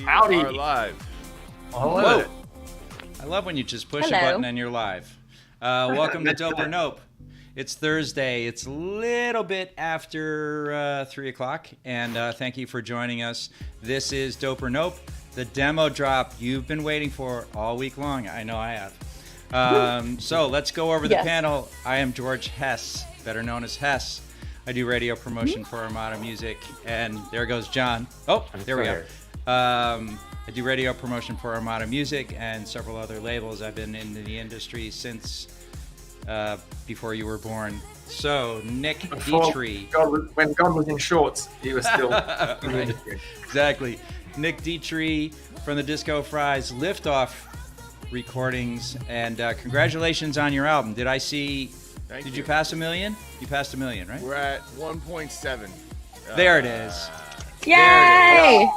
Howdy. are live. Hello. Whoa. I love when you just push a button and you're live. Welcome to Dope or Nope. It's Thursday. It's a little bit after 3 o'clock, and thank you for joining us. This is Dope or Nope, the demo drop you've been waiting for all week long. I know I have. So let's go over the panel. I am George Hess, better known as Hess. I do radio promotion for Armada Music, and there goes John. Oh, there we go. I do radio promotion for Armada Music and several other labels. I've been in the industry since before you were born. So, Nick Dietrich. When God was in shorts, he was still in the industry. Exactly. Nick Dietrich from the Disco Fries Liftoff recordings. And congratulations on your album. Did I see... Did you pass 1 million? You passed 1 million, right? We're at 1.7. There it is. Yay!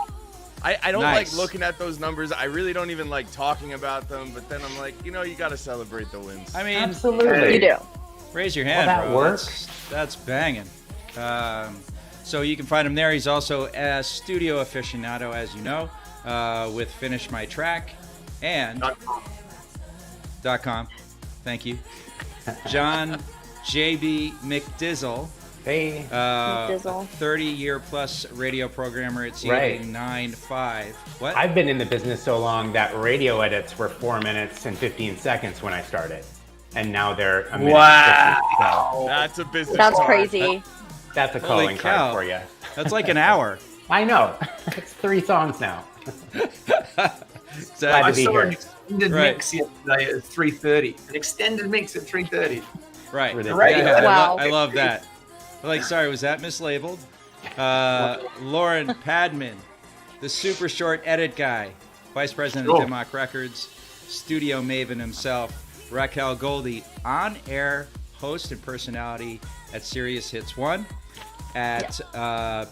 I don't Nice. like looking at those numbers. I really don't even like talking about them. But then I'm like, you got to celebrate the wins. I mean, Absolutely. You do. raise your hand, that bro. works. That's banging. So you can find him there. He's also a studio aficionado, as you know, with Finish My Track and .com. Thank you. John JB McDizzle. Hey. 30-year plus radio programmer at C895. What? I've been in the business so long that radio edits were 4 minutes and 15 seconds when I started. And now they're a minute. Wow. 50, so That's a business That's card. crazy. that's a Holy calling cow. card for you. That's like an hour. I know. It's 3 songs now. Glad I to be saw here. an extended Right. mix yesterday at 3:30. An extended mix at 3:30. Right. For the radio. Yeah, Wow. I love that. Like, sorry, was that mislabeled? Lauren Padman, the super short edit guy, vice president Sure. of Democ Records, studio maven himself. Raquel Goldie, on-air host and personality at Sirius Hits 1 at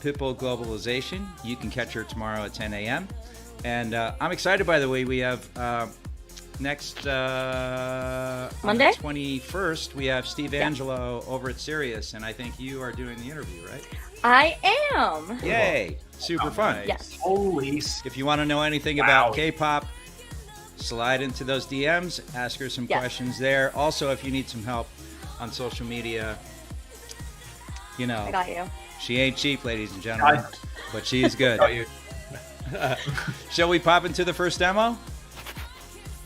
Pitbull Globalization. You can catch her tomorrow at 10 a.m. And I'm excited, by the way, we have next Monday? 21st, we have Steve Angelo over at Sirius, and I think you are doing the interview, right? I am. Yay! Super fun. Yes. Holy. If you want to know anything about K-pop, slide into those DMs, ask her some questions there. Also, if you need some help on social media, I got you. she ain't cheap, ladies and gentlemen, but she's good. Got you. Shall we pop into the first demo?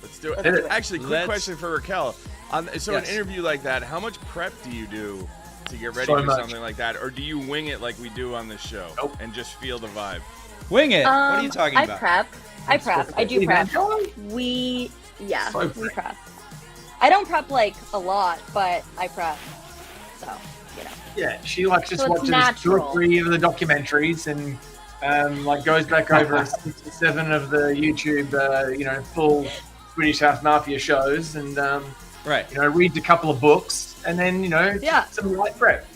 Let's do it. Actually, quick Let's- question for Raquel. An Yes. interview like that, how much prep do you do to get ready So for much. something like that? Or do you wing it like we do on this show Nope. and just feel the vibe? Wing it. What are you talking I about? prep. I do prep. We prep. I don't prep like a lot, but I prep. So, Yeah, she like just So it's watches 2 natural. or 3 of the documentaries and like goes back over 6 or 7 of the YouTube, full Swedish House Mafia shows and Right. reads a couple of books and then some light prep.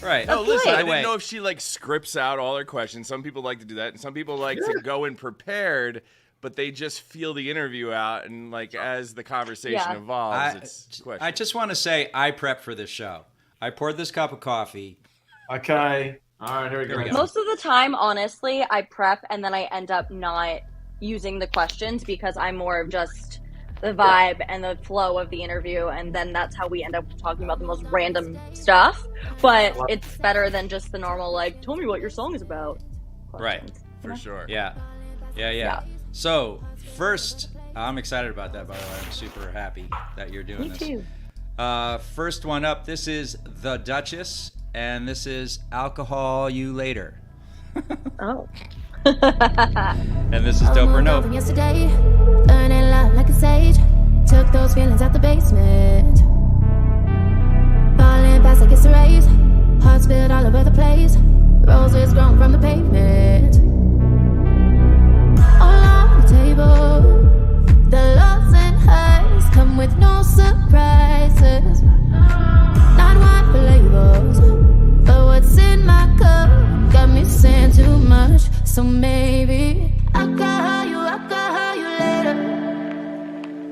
Right. No, That's listen, right. I By the way- didn't know if she like scripts out all her questions. Some people like to do that, and some people like to go in prepared, but they just feel the interview out, and like as the conversation evolves, it's questions. I just want to say I prep for this show. I poured this cup of coffee. Okay. All right, here we Here we go. go. most of the time, honestly, I prep and then I end up not using the questions because I'm more of just the vibe and the flow of the interview, and then that's how we end up talking about the most random stuff. But it's better than just the normal, like, tell me what your song is about. Right. questions. for sure. Yeah. So, first, I'm excited about that, by the way. I'm super happy that you're doing Me this. too. First one up, this is The Duchess, and this is Alcohol You Later. Oh. And this is Dope or Nope. From yesterday, burning love like a sage. Took those feelings out the basement. Falling fast like it's a race. Hearts spilled all over the place. Roses grown from the pavement. All on the table. The loves and highs come with no surprises. Not one for labels, but what's in my cup got me saying too much. So maybe I'll call you later.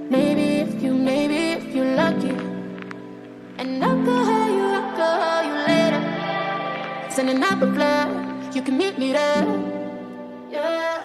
Maybe if you're lucky. And I'll call you later. Sending up a flag, you can meet me there. Yeah.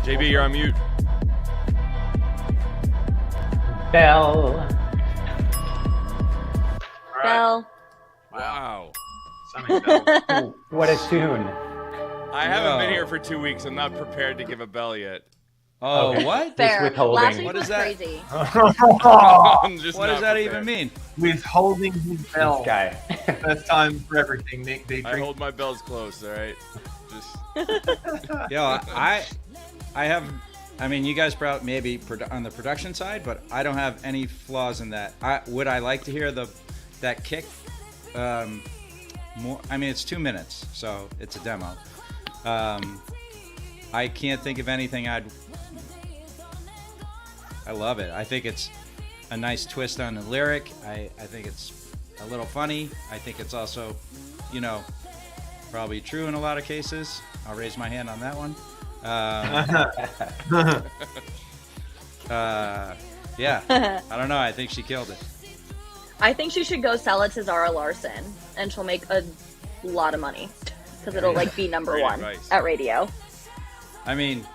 JB, you're on mute. Bell. Bell. Wow. Ooh, what a tune. I haven't been here for 2 weeks. I'm not prepared to give a bell yet. Oh, Okay. what? Fair. withholding. Last week What was is that? crazy. I'm just What not does that prepared. even mean? Withholding his bell. This guy. First time for everything, Nick. I hold my bells close, all right? Just Yo, I have. I mean, you guys probably maybe on the production side, but I don't have any flaws in that. Would I like to hear that kick? More. I mean, it's 2 minutes, so it's a demo. I can't think of anything I love it. I think it's a nice twist on the lyric. I think it's a little funny. I think it's also, probably true in a lot of cases. I'll raise my hand on that one. Yeah, I don't know. I think she killed it. I think she should go sell it to Zara Larson, and she'll make a lot of money because it'll be number Great one advice. at radio. I mean,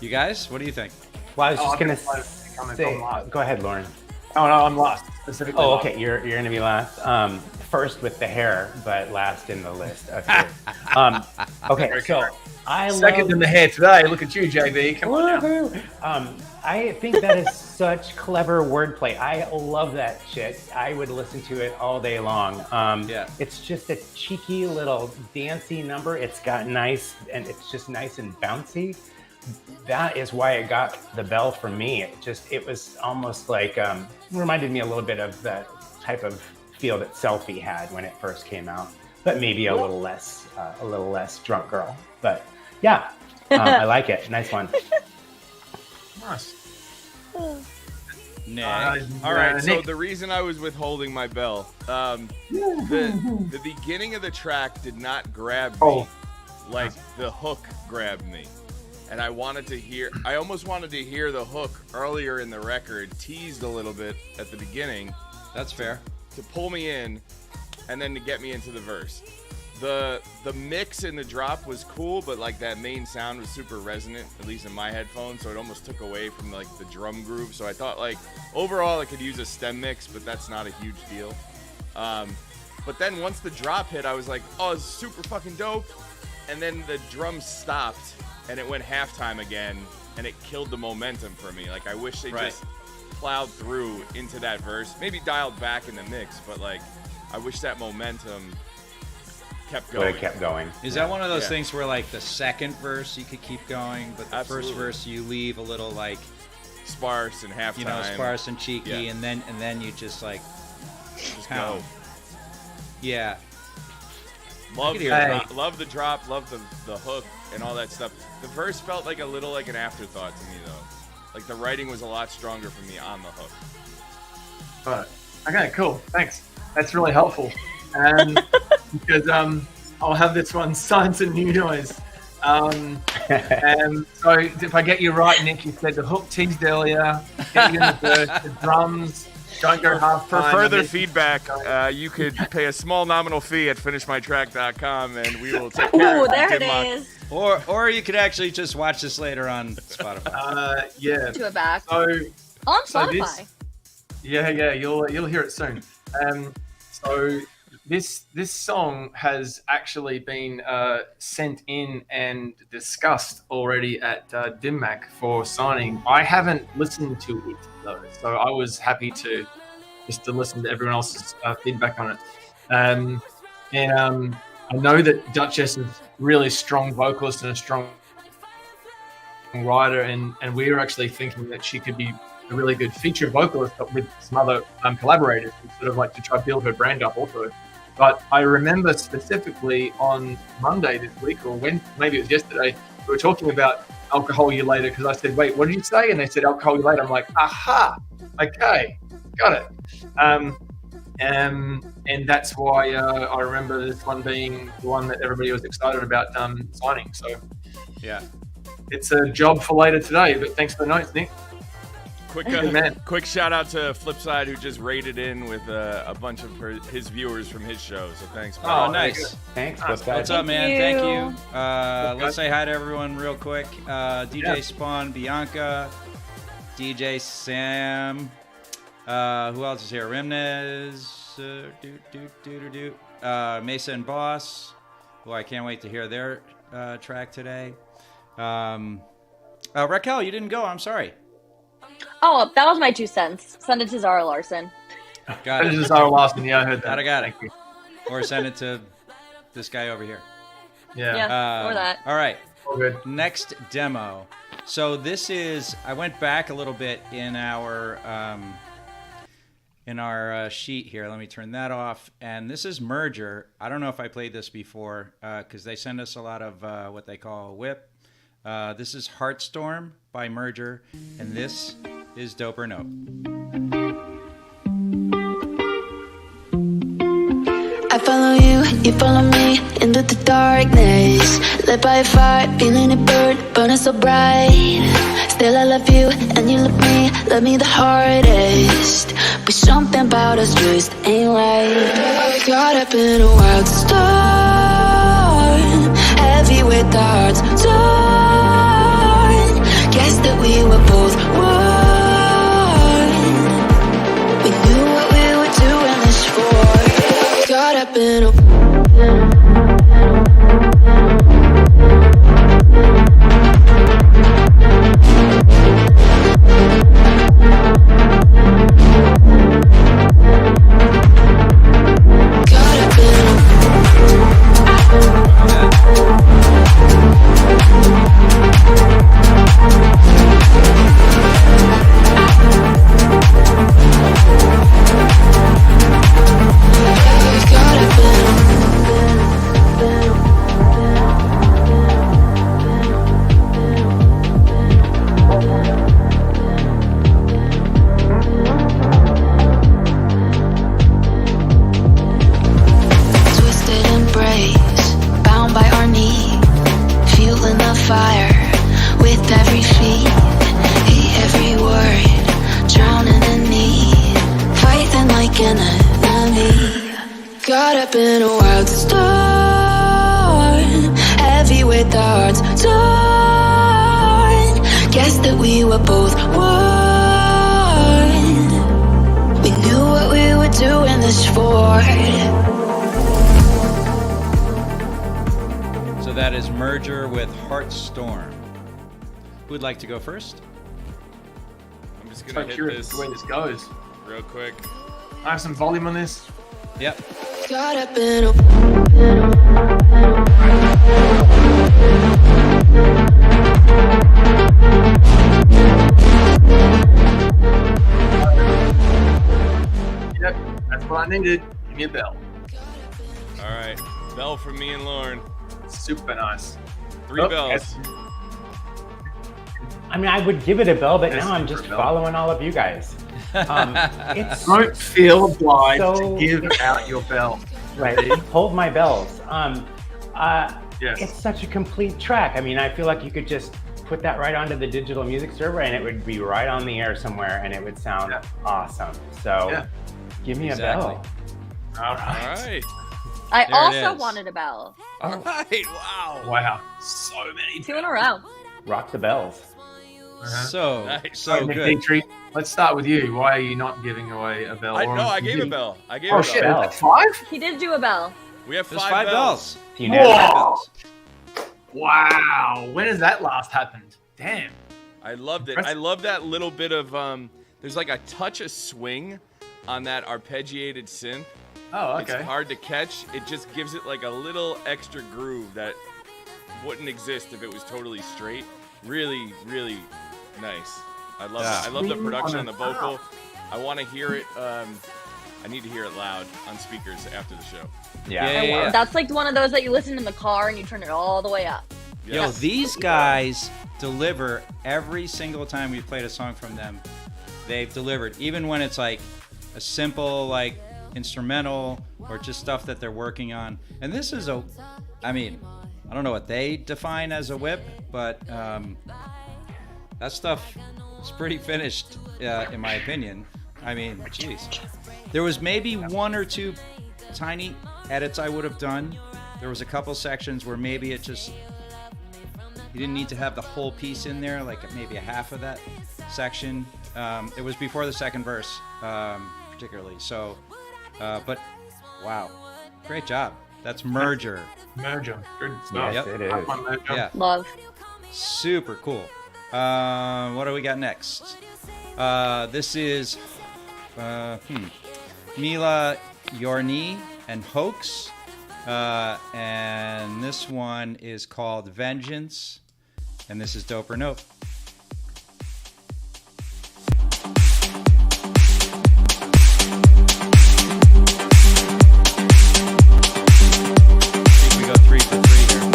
you guys, what do you think? Well, I was just gonna say. Go ahead, Lauren. Oh no, I'm last. Specifically. Oh, okay. You're gonna be last. First with the hair, but last in the list. Okay. Okay. So I Second in the hair today. Look at you, JB. Come on now. Woohoo! I think that is such clever wordplay. I love that shit. I would listen to it all day long. Yeah. It's just a cheeky little dancey number. It's got nice, and it's just nice and bouncy. That is why it got the bell for me. It was almost like reminded me a little bit of that type of feel that Selfie had when it first came out, but maybe a little less drunk girl. But yeah, I like it. Nice one. Nice. Nick. all right. So Nick. the reason I was withholding my bell, the beginning of the track did not grab me like the hook grabbed me. And I almost wanted to hear the hook earlier in the record, teased a little bit at the beginning. That's fair. To pull me in, and then to get me into the verse. The mix and the drop was cool, but that main sound was super resonant, at least in my headphones, so it almost took away from the drum groove. So I thought overall I could use a stem mix, but that's not a huge deal. But then once the drop hit, I was like, oh, it's super fucking dope. And then the drums stopped, and it went halftime again, and it killed the momentum for me. I wish they just plowed through into that verse, maybe dialed back in the mix, but I wish that momentum kept going. Would have kept going. Is that one of those things where the second verse you could keep going, but the Absolutely. first verse you leave a little Sparse and halftime. sparse and cheeky, Yeah. and then you just Just pound. go. Yeah. Love I the could hear drop, love the drop, love the hook and all that stuff. The verse felt like a little like an afterthought to me though. The writing was a lot stronger for me on the hook. All right. Okay, cool. Thanks. That's really helpful. Because I'll have this one signed to New Noise. And so if I get you right, Nick, you said the hook teased earlier, get you in the verse, the drums, don't go half For time. further feedback, you could pay a small nominal fee at finishmytrack.com and we will take care Ooh, of there it Dim Mak. is. Or you could actually just watch this later on Spotify. Yeah. To it back. So On so Spotify. this- yeah, you'll hear it soon. So this song has actually been sent in and discussed already at Dim Mak for signing. I haven't listened to it though, so I was happy to listen to everyone else's feedback on it. I know that Duchess is really strong vocalist and a strong writer, and we were actually thinking that she could be a really good feature vocalist with some other collaborators, to try to build her brand up also. But I remember specifically on Monday this week, or maybe it was yesterday, we were talking about Alcohol You Later, because I said, wait, what did you say? And they said Alcohol You Later. I'm like, aha, okay, got it. And that's why I remember this one being the one that everybody was excited about signing. So Yeah. it's a job for later today, but thanks for the notes, Nick. Quick shout out to Flipside, who just raided in with a bunch of his viewers from his show. So thanks. Oh, nice. Thanks, Flipside. What's up, man? Thank Thank you. Let's say hi to everyone real quick. DJ Spawn, Bianca, DJ Sam. Who else is here? Remnez. Mesa and Boss. Well, I can't wait to hear their track today. Raquel, you didn't go. I'm sorry. Oh, that was my 2 cents. Send it to Zara Larson. Got This it. is Zara Larson. Yeah, I heard that. I got it. Thank you. Or send it to this guy over here. Yeah. Or that. All right. All good. Next demo. So this is. I went back a little bit in our sheet here. Let me turn that off. And this is Merger. I don't know if I played this before because they send us a lot of what they call a whip. This is Heartstorm by Merger, and this is Dope or Nope. I follow you, you follow me into the darkness. Lit by a fire, feeling it burning so bright. Still I love you, and you love me the hardest. But something about us just ain't right. Caught up in a wild storm, heavy with the hearts torn. Guess that we were both one. We knew what we were doing this for. Caught up in a Who'd like to go first? I'm just gonna hit this the way this goes. real quick. I have some volume on this. Yep. Got up in a Yep, that's what I needed. Give me a bell. All right, bell from me and Lauren. Super nice. 3 bells. Yes. I mean, I would give it a bell, but Yes, now I'm just bell. following all of you guys. It's Don't feel obliged So- to give out your bell. right. Hold my bells. Yes. It's such a complete track. I mean, I feel like you could just put that right onto the digital music server and it would be right on the air somewhere and it would sound awesome. So Yeah. give me Exactly. a bell. All All right. right. I There it also is. wanted a bell. All right. Wow. Wow. So many. 2 in a row. Rock the bells. So Nice. so good. Dimitri, let's start with you. Why are you not giving away a bell? I Or- know. I gave a bell. I gave Oh a shit! bell. Bell. 5? He did do a bell. We have There's 5 5 bells. bells. Unanimous. Five Whoa. bells. Wow. When has that last happened? Damn. I loved it. Press- I love that little bit of there's like a touch of swing on that arpeggiated synth. Oh, okay. It's hard to catch. It just gives it like a little extra groove that wouldn't exist if it was totally straight. Really, really nice. I love Yeah. it. I love the Swing production on on the a vocal. I want to hear it. I need to hear it loud on speakers after the show. Yeah. That's like one of those that you listen in the car and you turn it all the way up. Yo, Yes. these guys deliver every single time we've played a song from them. They've delivered, even when it's like a simple like instrumental or just stuff that they're working on. And this is I don't know what they define as a whip, but that stuff It's pretty finished, in my opinion. I mean, geez. There was maybe one or two tiny edits I would have done. There was a couple sections where maybe it just, you didn't need to have the whole piece in there, like maybe a half of that section. It was before the second verse, particularly. So, but wow, great job. That's Merger. Merger, good stuff. Yes, it is. Yeah, Love. super cool. What do we got next? This is Mila Yorni and Hoax. And this one is called Vengeance. And this is Dope or Nope. See if we go 3 for 3 here.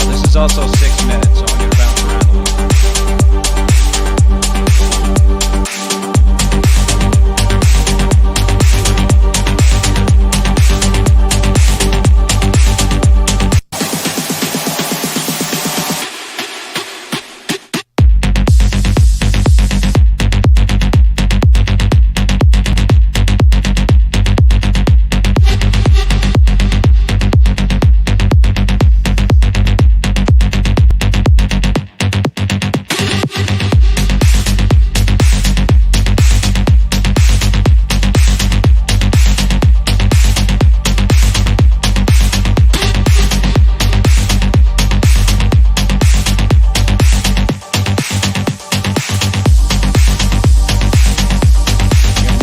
This is also 6 minutes, so I'm going to bounce around a little.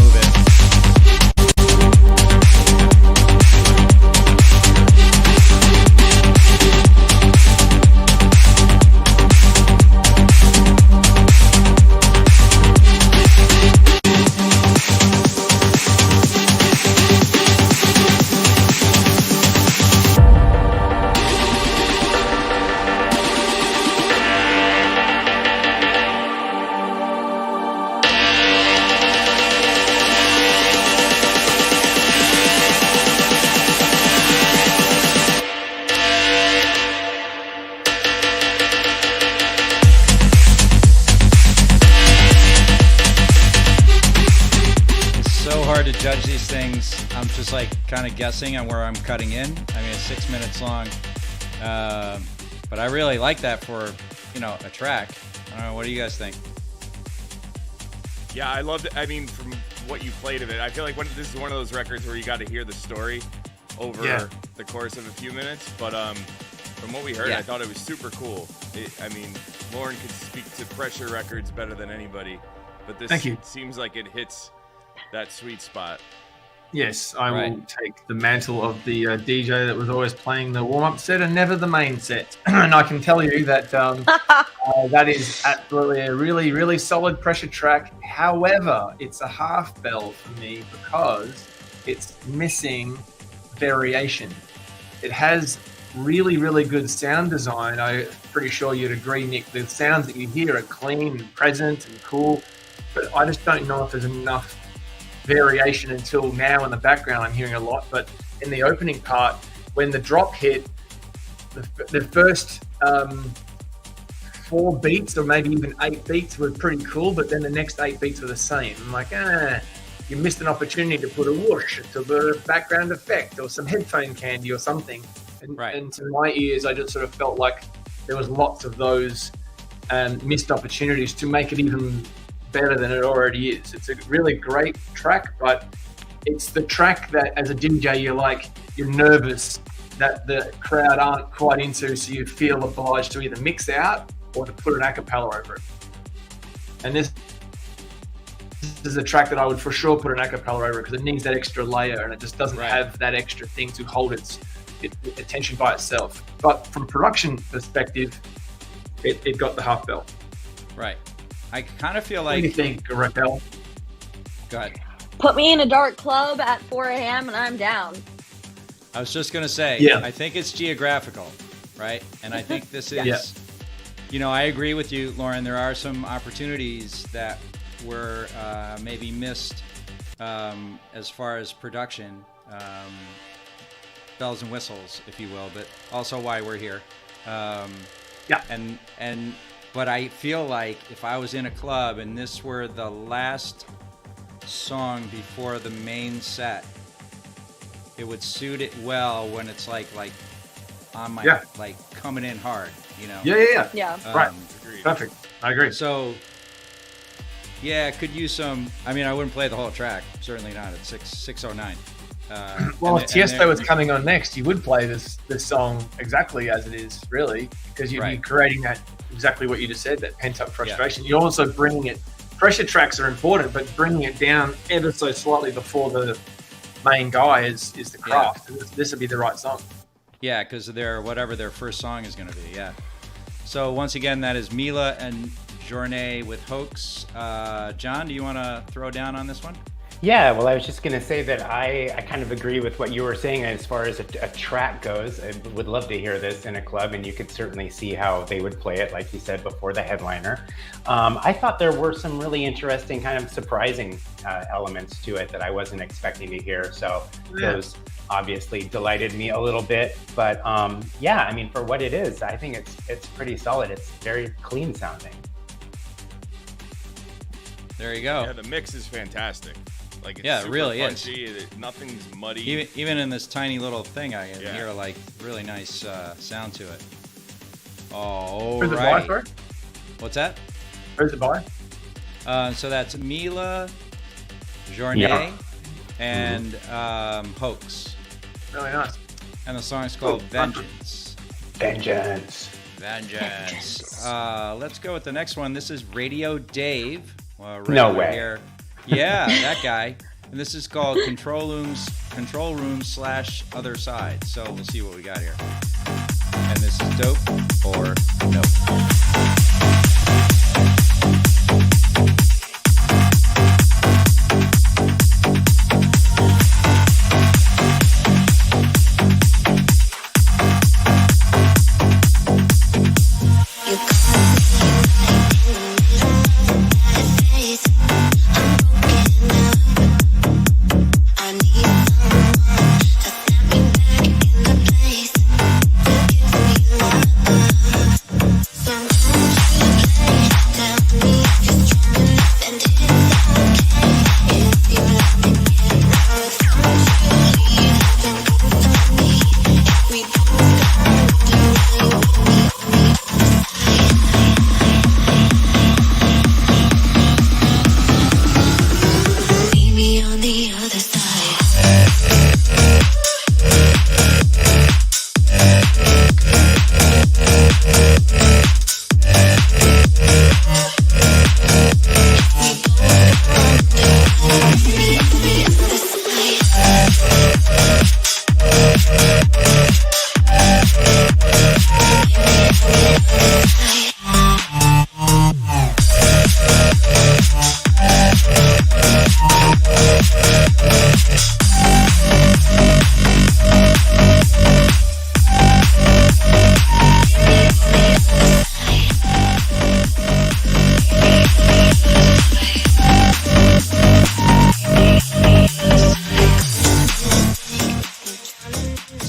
Move it. It's so hard to judge these things. I'm just like kind of guessing on where I'm cutting in. I mean, it's 6 minutes long. But I really like that for, a track. I don't know. What do you guys think? Yeah, I loved it. I mean, from what you played of it, I feel like this is one of those records where you got to hear the story over the course of a few minutes. But from what we heard, I thought it was super cool. Lauren could speak to Pressure Records better than anybody. But this Thank you. seems like it hits that sweet spot. Yes, I will take the mantle of the DJ that was always playing the warm-up set and never the main set. And I can tell you that that is absolutely a really, really solid Pressure track. However, it's a half bell for me because it's missing variation. It has really, really good sound design. I'm pretty sure you'd agree, Nick. The sounds that you hear are clean and present and cool, but I just don't know if there's enough variation until now. In the background I'm hearing a lot, but in the opening part, when the drop hit, the first 4 beats or maybe even 8 beats were pretty cool, but then the next 8 beats were the same. I'm like, you missed an opportunity to put a whoosh to the background effect or some headphone candy or something. And to my ears, I just sort of felt like there was lots of those missed opportunities to make it even better than it already is. It's a really great track, but it's the track that as a DJ you're nervous that the crowd aren't quite into, so you feel obliged to either mix out or to put an a cappella over it. And this is a track that I would for sure put an a cappella over because it needs that extra layer and it just doesn't have that extra thing to hold its attention by itself. But from production perspective, it got the half bell. Right. I kind of feel What like. do you think, Raquel? Go ahead. Put me in a dark club at 4 a.m. and I'm down. I was just going to say, I think it's geographical, right? And I think this is, I agree with you, Lauren. There are some opportunities that were maybe missed as far as production, bells and whistles, if you will, but also why we're here. Yeah. But I feel like if I was in a club and this were the last song before the main set, it would suit it well when it's like on my like coming in hard, you know. Yeah. Right. Agreed. Perfect. I agree. So yeah, could use some. I mean, I wouldn't play the whole track. Certainly not at 6:09. Well, if Tiesto was coming on next, you would play this song exactly as it is, really, because you'd be creating that exactly what you just said, that pent up frustration. You're also bringing it. Pressure tracks are important, but bringing it down ever so slightly before the main guy is the craft. And this would be the right song. Yeah, because whatever their first song is going to be. Yeah. So once again, that is Mila and Journée with Hoax. John, do you want to throw down on this one? Yeah, well, I was just going to say that I kind of agree with what you were saying as far as a track goes. I would love to hear this in a club, and you could certainly see how they would play it, like you said, before the headliner. I thought there were some really interesting, kind of surprising elements to it that I wasn't expecting to hear. So those obviously delighted me a little bit. But yeah, I mean, for what it is, I think it's pretty solid. It's very clean sounding. There you go. Yeah, the mix is fantastic. Like, it's it super really punchy. Nothing's muddy. Even in this tiny little thing, I can hear like really nice sound to it. Oh, Who's it by, sorry? What's that? Who's it by? So that's Mila, Journée, and Hoax. Really nice. And the song is called Vengeance. Vengeance. Let's go with the next one. This is Radio Dave. No way. Here. Yeah, that guy. And this is called Control Room / Other Side. So we'll see what we got here. And this is dope or nope.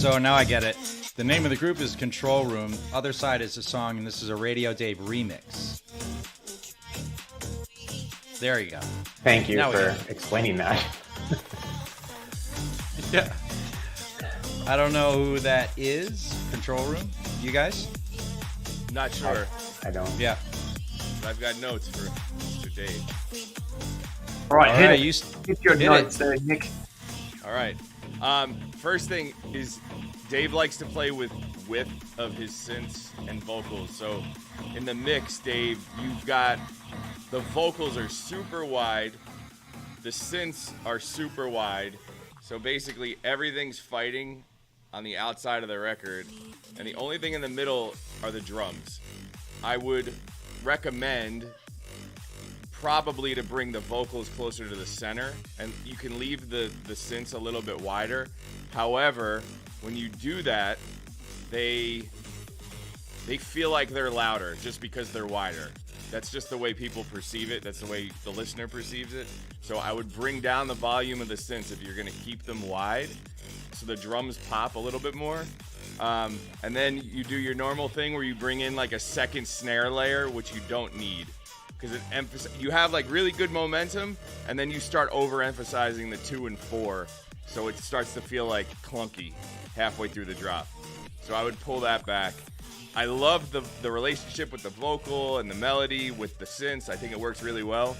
So now I get it. The name of the group is Control Room. Other Side is a song, and this is a Radio Dave remix. There you go. Thank you for explaining that. Yeah. I don't know who that is. Control Room? You guys? Not sure. I don't. Yeah. I've got notes for Mr. Dave. All right, hit you hit your hit notes there, Nick. All right. First thing is Dave likes to play with width of his synths and vocals. So in the mix, Dave, you've got the vocals are super wide, the synths are super wide. So basically everything's fighting on the outside of the record, and the only thing in the middle are the drums. I would recommend probably to bring the vocals closer to the center, and you can leave the synths a little bit wider. However, when you do that, they feel like they're louder just because they're wider. That's just the way people perceive it. That's the way the listener perceives it. So I would bring down the volume of the synths if you're going to keep them wide, so the drums pop a little bit more. And then you do your normal thing where you bring in like a second snare layer, which you don't need, because you have like really good momentum, and then you start overemphasizing the 2 and 4, so it starts to feel like clunky halfway through the drop. So I would pull that back. I love the relationship with the vocal and the melody with the synths. I think it works really well.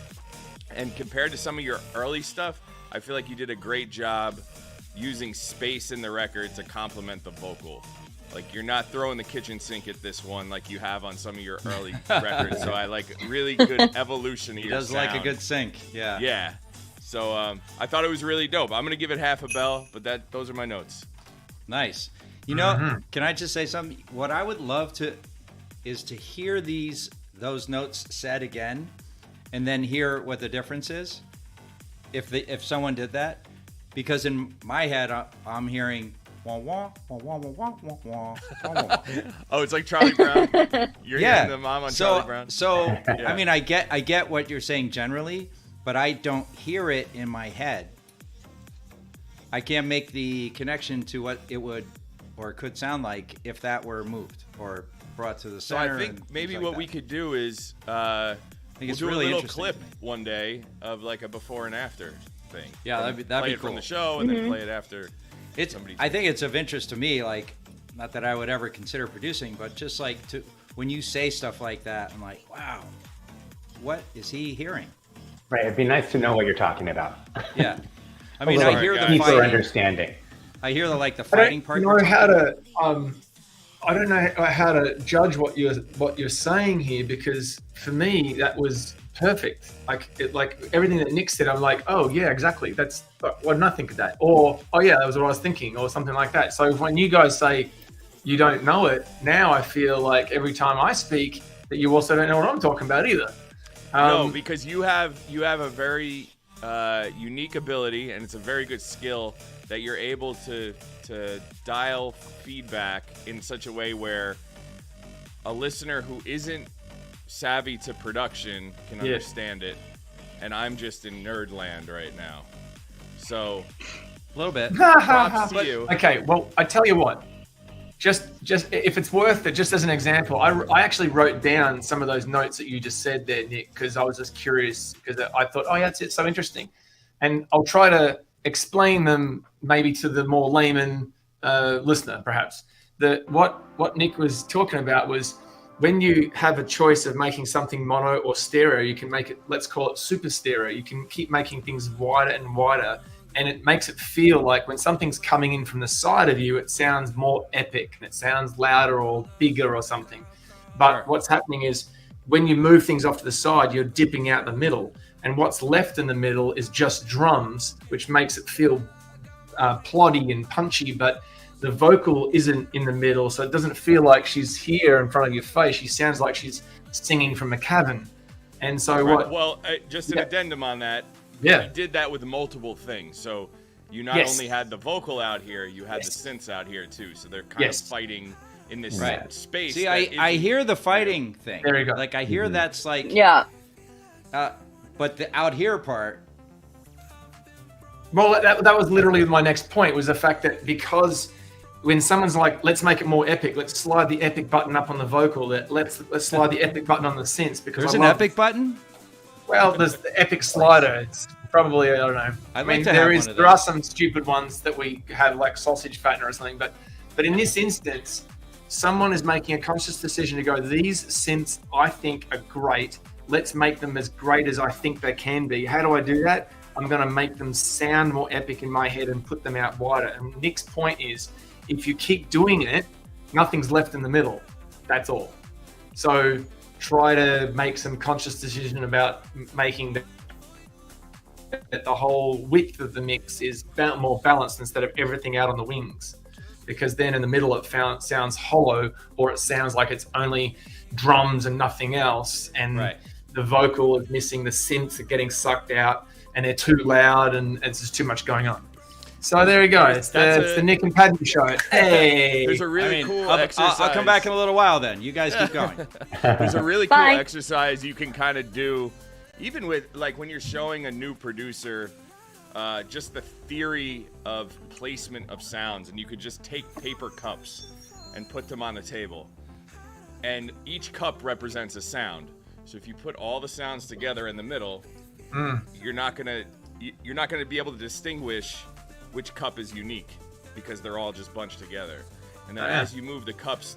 And compared to some of your early stuff, I feel like you did a great job using space in the record to complement the vocal. Like, you're not throwing the kitchen sink at this one like you have on some of your early records. So I like really good evolution of your sound. He does like a good sync, yeah. Yeah. So I thought it was really dope. I'm going to give it half a bell, but those are my notes. Nice. You know, can I just say something? What I would love is to hear those notes said again, and then hear what the difference is. If someone did that, because in my head I'm hearing wah wah wah wah wah wah wah wah. Oh, it's like Charlie Brown. You're hearing the mom on Charlie Brown. So yeah. I mean, I get what you're saying generally, but I don't hear it in my head. I can't make the connection to what it would or could sound like if that were moved or brought to the center. So I think maybe what we could do is we'll do really a little clip one day of like a before and after thing. Yeah, that'd be play it cool. from the show and then play it after. I think it's of interest to me. Like, not that I would ever consider producing, but just like when you say stuff like that, I'm like, wow, what is he hearing? Right. It'd be nice to know what you're talking about. Yeah. I mean, I hear the deeper fighting. Understanding. I hear the fighting part. I don't know how to judge what you're saying here, because for me that was perfect. Like everything that Nick said, I'm like, oh yeah, exactly. Why didn't I think of that? Or oh yeah, that was what I was thinking, or something like that. So when you guys say you don't know it, now I feel like every time I speak that you also don't know what I'm talking about either. No, because you have a very unique ability, and it's a very good skill that you're able to dial feedback in such a way where a listener who isn't savvy to production can understand it, and I'm just in nerd land right now. So a little bit. Props to you. Okay, well, I tell you what. Just if it's worth it, just as an example, I actually wrote down some of those notes that you just said there, Nick, because I was just curious, because I thought, oh yeah, it's so interesting, and I'll try to explain them maybe to the more layman listener, perhaps. What Nick was talking about was when you have a choice of making something mono or stereo, you can make it, let's call it super stereo. You can keep making things wider and wider, and it makes it feel like when something's coming in from the side of you, it sounds more epic and it sounds louder or bigger or something. But what's happening is when you move things off to the side, you're dipping out the middle. And what's left in the middle is just drums, which makes it feel ploddy and punchy, but the vocal isn't in the middle, so it doesn't feel like she's here in front of your face. She sounds like she's singing from a cavern. And so just an addendum on that. Yeah. You did that with multiple things. So you not only had the vocal out here, you had the synths out here too. So they're kind of fighting in this space. See, I hear the fighting thing. There you go. Like I hear that's like but the out here part. Well, that was literally my next point, was the fact that because when someone's like, let's make it more epic, let's slide the epic button up on the vocal, let's slide the epic button on the synths, because there's an epic button. Well, there's the epic slider. It's probably, I don't know. There are some stupid ones that we have, like sausage fatten or something, but in this instance, someone is making a conscious decision to go, these synths I think are great. Let's make them as great as I think they can be. How do I do that? I'm going to make them sound more epic in my head and put them out wider. And Nick's point is, if you keep doing it, nothing's left in the middle. That's all. So try to make some conscious decision about making that the whole width of the mix is more balanced instead of everything out on the wings, because then in the middle it sounds hollow, or it sounds like it's only drums and nothing else, and the vocal is missing, the synths are getting sucked out, and they're too loud, and it's just too much going on. So there you go. It's the Nick and Paddy show. Hey. There's a really cool I'll exercise. I'll come back in a little while then. You guys keep going. There's a really cool Bye. exercise you can kind of do, even with like when you're showing a new producer, just the theory of placement of sounds, and you could just take paper cups and put them on the table, and each cup represents a sound. So if you put all the sounds together in the middle, you're not gonna be able to distinguish which cup is unique because they're all just bunched together. And then as you move the cups,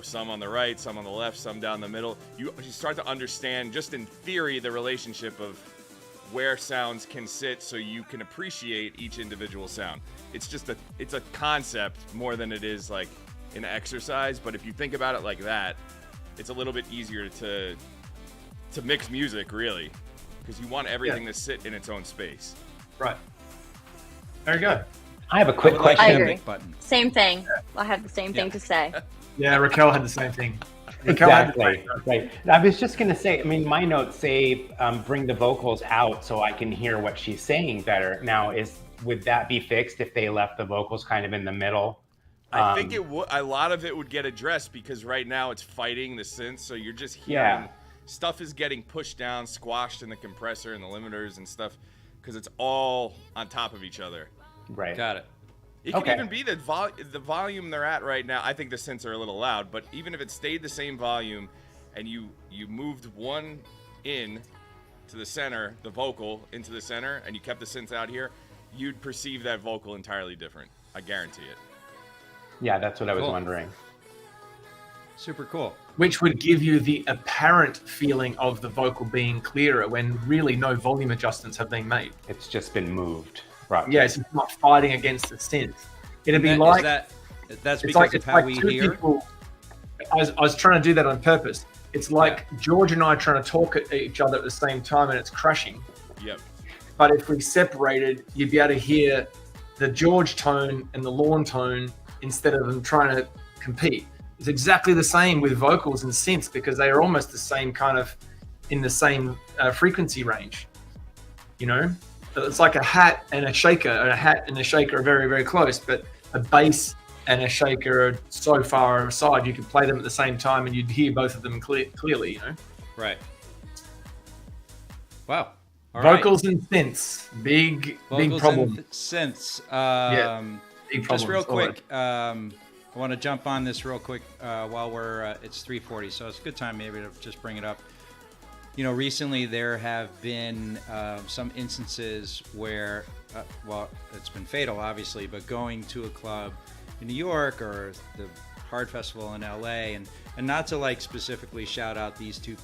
some on the right, some on the left, some down the middle, you start to understand, just in theory, the relationship of where sounds can sit so you can appreciate each individual sound. It's a concept more than it is like an exercise, but if you think about it like that, it's a little bit easier to mix music, really, because you want everything to sit in its own space. Right. There you go. I have a quick question. I agree. Button. Same thing. I have the same thing to say. Yeah, Raquel had the same thing. Raquel had the same Exactly. Right. I was just going to say, my notes say bring the vocals out so I can hear what she's saying better. Now, would that be fixed if they left the vocals kind of in the middle? I think it would. A lot of it would get addressed because right now it's fighting the synths, so you're just hearing stuff is getting pushed down, squashed in the compressor and the limiters and stuff because it's all on top of each other. Right. Got it. It can even be the volume they're at right now. I think the synths are a little loud, but even if it stayed the same volume and you moved one in to the center, the vocal into the center, and you kept the synths out here, you'd perceive that vocal entirely different. I guarantee it. Yeah, that's what I was Cool. wondering. Super cool. Which would give you the apparent feeling of the vocal being clearer when really no volume adjustments have been made. It's just been moved. Right. Yeah, it's not fighting against the synth. It'd be Is like that's it's because like of it's how like we two hear. people. I was trying to do that on purpose. It's like George and I trying to talk at each other at the same time, and it's crashing. Yep. But if we separated, you'd be able to hear the George tone and the Lorne tone instead of them trying to compete. It's exactly the same with vocals and synths because they are almost the same kind of in the same frequency range. It's like a hat and a shaker. A hat and a shaker are very, very close, but a bass and a shaker are so far aside you could play them at the same time and you'd hear both of them clearly. Right. Wow. All Vocals and synths, big problem. And synths. Big Just problems. real quick, I want to jump on this real quick while it's 3:40, so it's a good time maybe to just bring it up. Recently there have been some instances where, it's been fatal, obviously, but going to a club in New York or the Hard Festival in LA, and not to specifically shout out these two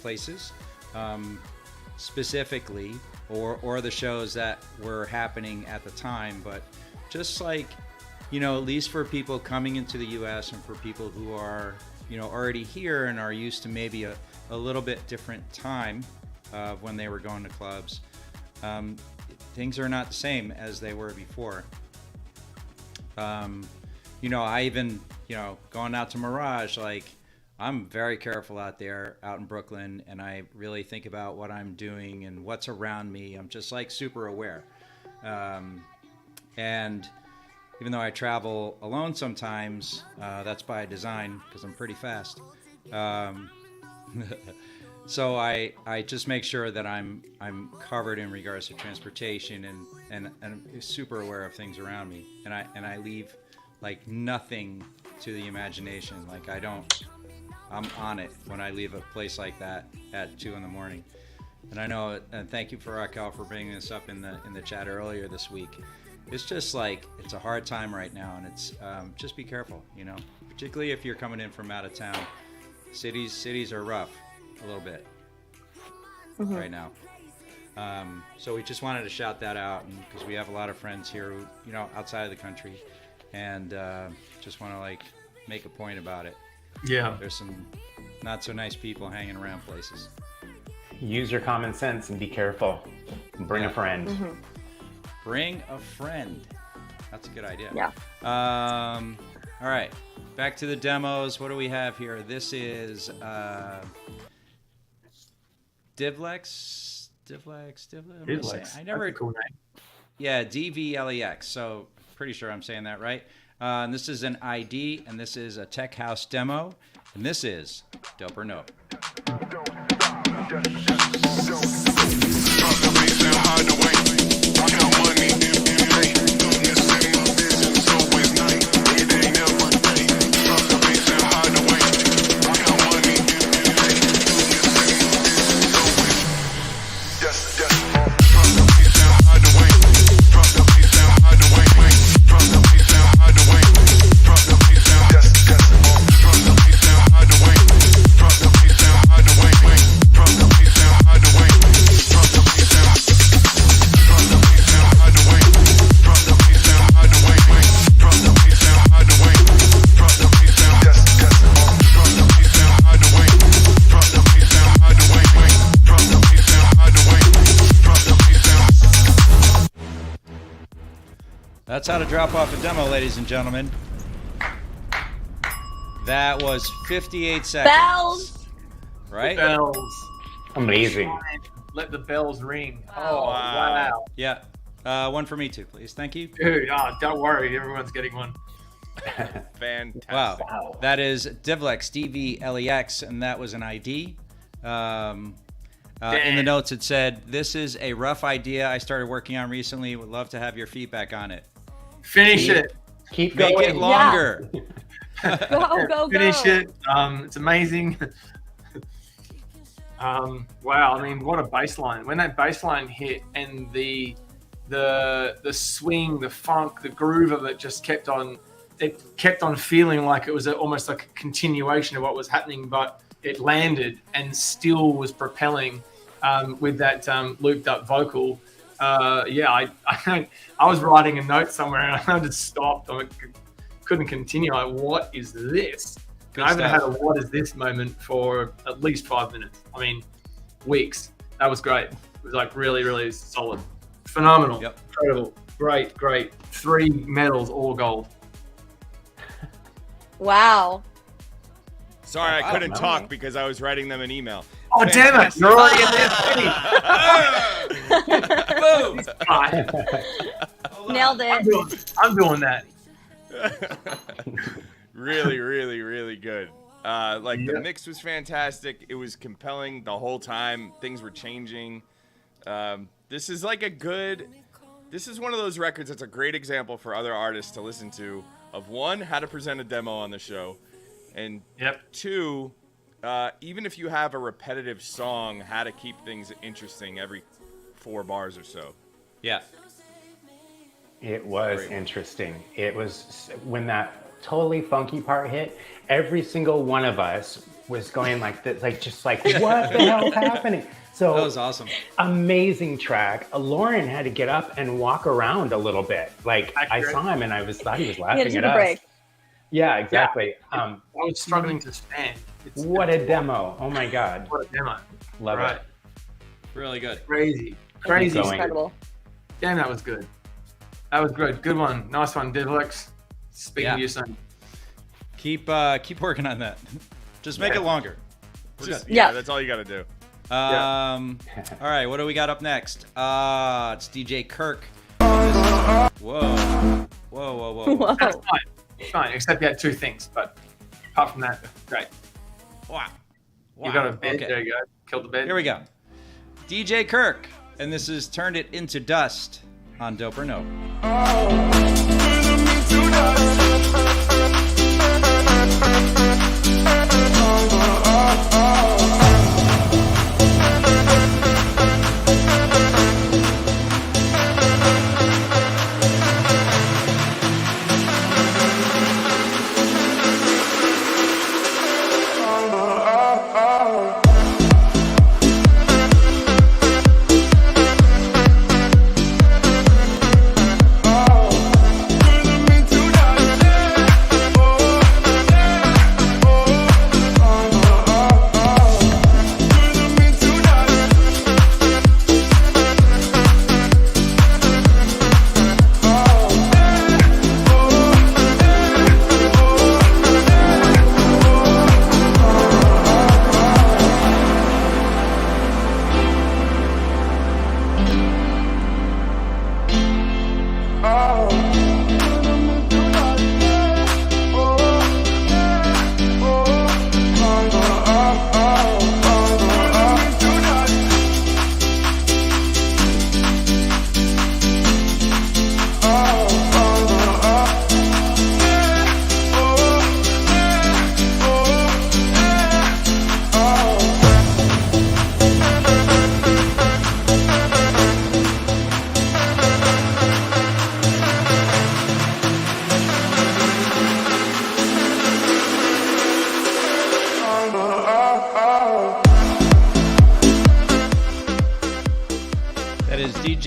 places specifically, or the shows that were happening at the time, but just at least for people coming into the U.S. and for people who are already here and are used to maybe a little bit different time when they were going to clubs, things are not the same as they were before. I even going out to Mirage, I'm very careful out there, out in Brooklyn, and I really think about what I'm doing and what's around me. I'm just super aware. And even though I travel alone sometimes, that's by design because I'm pretty fast. So I just make sure that I'm covered in regards to transportation and I'm super aware of things around me. And I leave nothing to the imagination. I'm on it when I leave a place like that at 2 a.m. And I know, and thank you for Raquel for bringing this up in the chat earlier this week. It's just it's a hard time right now, and it's just be careful, particularly if you're coming in from out of town. Cities are rough a little bit right now. So we just wanted to shout that out, because we have a lot of friends here, who, outside of the country, and just want to make a point about it. Yeah. There's some not so nice people hanging around places. Use your common sense and be careful. Bring a friend. Mm-hmm. Bring a friend. That's a good idea. Yeah. All right. Back to the demos. What do we have here? This is Divlex. Divlex. I never. That's a cool name. DVLEX. So pretty sure I'm saying that right. And this is an ID, and this is a Tech House demo, and this is Dope or Nope. That's how to drop off a demo, ladies and gentlemen. That was 58 seconds. Bells. Right? Bells. Amazing. Let the bells ring. Oh, Oh, wow. Yeah. One for me too, please. Thank you. Dude, don't worry. Everyone's getting one. Fantastic. Wow. That is Divlex, DVLEX, and that was an ID. In the notes, it said, "This is a rough idea I started working on recently. Would love to have your feedback on it. Finish it. Keep Make going. it longer." Go. Finish it. It's amazing. Wow. I mean, what a bass line. When that bass line hit and the swing, the funk, the groove of it just kept on feeling like it was almost like a continuation of what was happening, but it landed and still was propelling with that looped up vocal. I was writing a note somewhere and I just stopped. I couldn't continue. Like, what is this? Good I haven't stuff. had a what is this moment for at least 5 minutes. I mean, weeks. That was great. It was like really, really solid. Phenomenal. Yep. Incredible. Great. 3 medals, all gold. Wow. Sorry, I couldn't no. talk because I was writing them an email. Oh, damn it. You're already in this. Boom! Fine. Nailed it. I'm doing that. Really, really, really good. The Yep. mix was fantastic. It was compelling the whole time. Things were changing. This is this is one of those records that's a great example for other artists to listen to of, one, how to present a demo on the show, and Yep. 2, even if you have a repetitive song, how to keep things interesting every 4 bars or so. Yeah. It was interesting. It was when that totally funky part hit, every single one of us was going like this, what the hell's happening? So That was awesome. amazing track. Lauren had to get up and walk around a little bit. Like I Accurate. saw him and thought he was He had laughing to take at a us. break. Yeah, exactly. I was struggling to stand. What a demo. Oh my God. What a demo. Love Right. it. Really good. Crazy. going. Incredible. Damn, that was good. That was good. Good one. Nice one, Divlex. Speaking Yeah. to you soon. Keep working on that. Just make Yeah. it longer. We're Just, good. Yeah. That's all you got to do. All right, what do we got up next? It's DJ Kirk. Whoa. Whoa. That's fine. Fine, except you had 2 things, but apart from that, great. Wow. You got a bed. Okay. There you go. Killed the bed. Here we go. DJ Kirk, and this is Turned It Into Dust on Dope or Nope.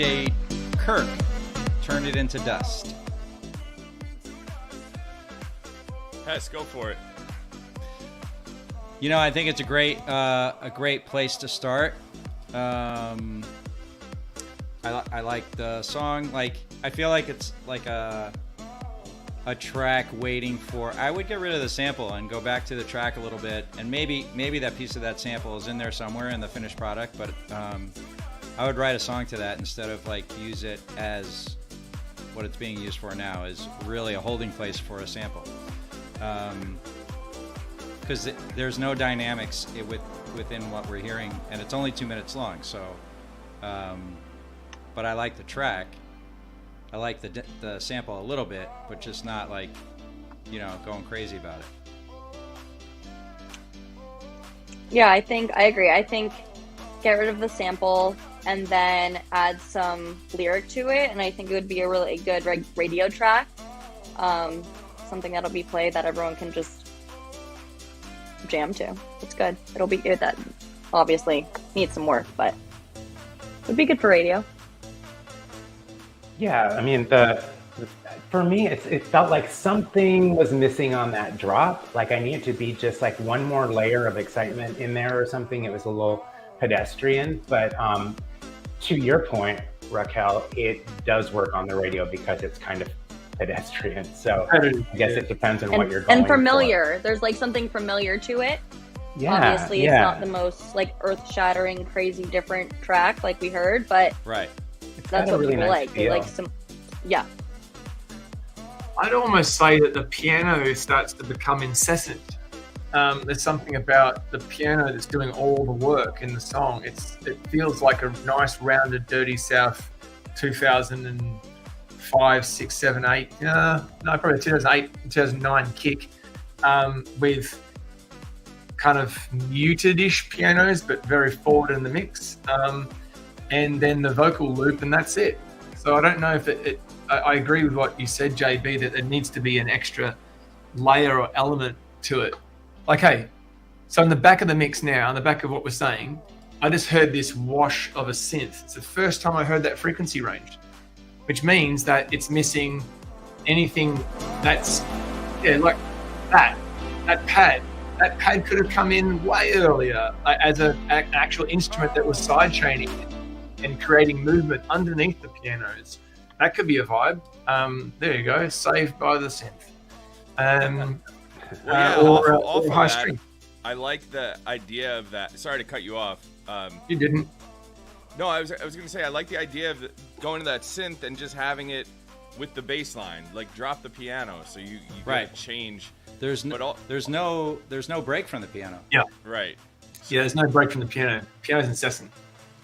DJ Kirk, Turn It Into Dust. Hess, go for it. You know, I think it's a great place to start. I like the song. Like, I feel like it's like a track waiting for. I would get rid of the sample and go back to the track a little bit, and maybe that piece of that sample is in there somewhere in the finished product. But I would write a song to that instead of like use it as what it's being used for now, is really a holding place for a sample. Because there's no dynamics within what we're hearing, and it's only 2 minutes long. So, but I like the track. I like the sample a little bit, but just not like, you know, going crazy about it. Yeah, I agree. I think get rid of the sample and then add some lyric to it, and I think it would be a really good radio track. Something that'll be played that everyone can just jam to. It's good. It'll be good. That obviously needs some work, but it would be good for radio. Yeah, I mean, for me, it felt like something was missing on that drop. Like I needed to be just like one more layer of excitement in there or something. It was a little pedestrian, but to your point, Raquel, it does work on the radio because it's kind of pedestrian. So I guess it depends on what you're going and familiar. for. There's like something familiar to it. Yeah, obviously it's not the most like earth-shattering, crazy, different track like we heard, but right. That's what really people nice like. feel. They like some, yeah. I'd almost say that the piano starts to become incessant. There's something about the piano that's doing all the work in the song. It feels like a nice rounded Dirty South 2005, 6, 7, 8. No, probably 2008, 2009 kick with kind of muted-ish pianos, but very forward in the mix. And then the vocal loop, and that's it. So I don't know if I agree with what you said, JB, that there needs to be an extra layer or element to it. Like, hey, so in the back of the mix now, in the back of what we're saying, I just heard this wash of a synth. It's the first time I heard that frequency range, which means that it's missing anything that's, like that pad. That pad could have come in way earlier as an actual instrument that was sidechaining and creating movement underneath the pianos. That could be a vibe. There you go, saved by the synth. Or high string. I like the idea of that. Sorry to cut you off. You didn't. No, I was going to say I like the idea of going to that synth and just having it with the bass line, like drop the piano, so you right. gotta change. There's no break from the piano. Yeah. Right. Yeah, there's no break from the piano. Piano's incessant.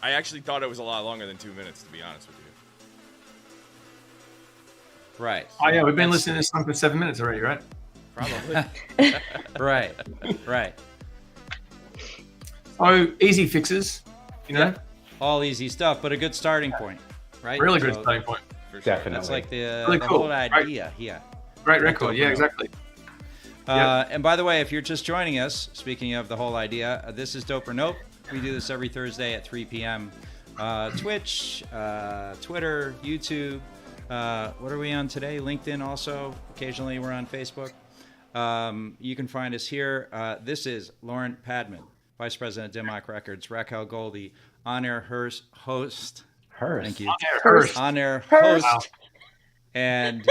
I actually thought it was a lot longer than 2 minutes, to be honest with you. Right. Oh yeah, we've been listening to this song for 7 minutes already, right? Probably. Right. So easy fixes, you know? All easy stuff, but a good starting point, right? Really good starting point. For sure. Definitely. That's like the cool. whole idea. Yeah. Great record. Yeah, exactly. And by the way, if you're just joining us, speaking of the whole idea, this is Dope or Nope. We do this every Thursday at 3 p.m. Twitch, Twitter, YouTube. What are we on today? LinkedIn also. Occasionally we're on Facebook. You can find us here. This is Lauren Padman, Vice President of Dimmock Records. Raquel Goldie, on-air host. Thank you. On-air host. Wow. And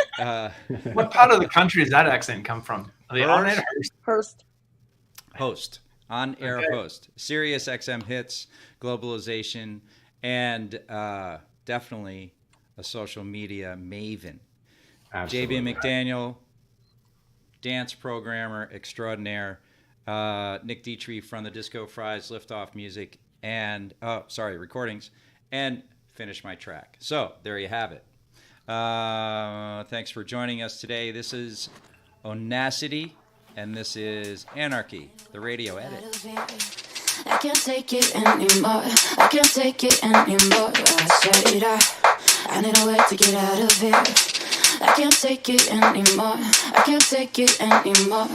what part of the country does that accent come from? The on-air host. Host. On-air host. Sirius XM hits, globalization, and definitely a social media maven. Absolutely. JB McDaniel, dance programmer extraordinaire. Nick Dietrich from the Disco Fries Liftoff Music and recordings, and Finish My Track. So there you have it. Thanks for joining us today. This is Onacity, and this is Anarchy, the radio edit. I can't take it anymore. I can't take it anymore. I said I need a way to get out of here. I can't take it anymore. I can't take it anymore. I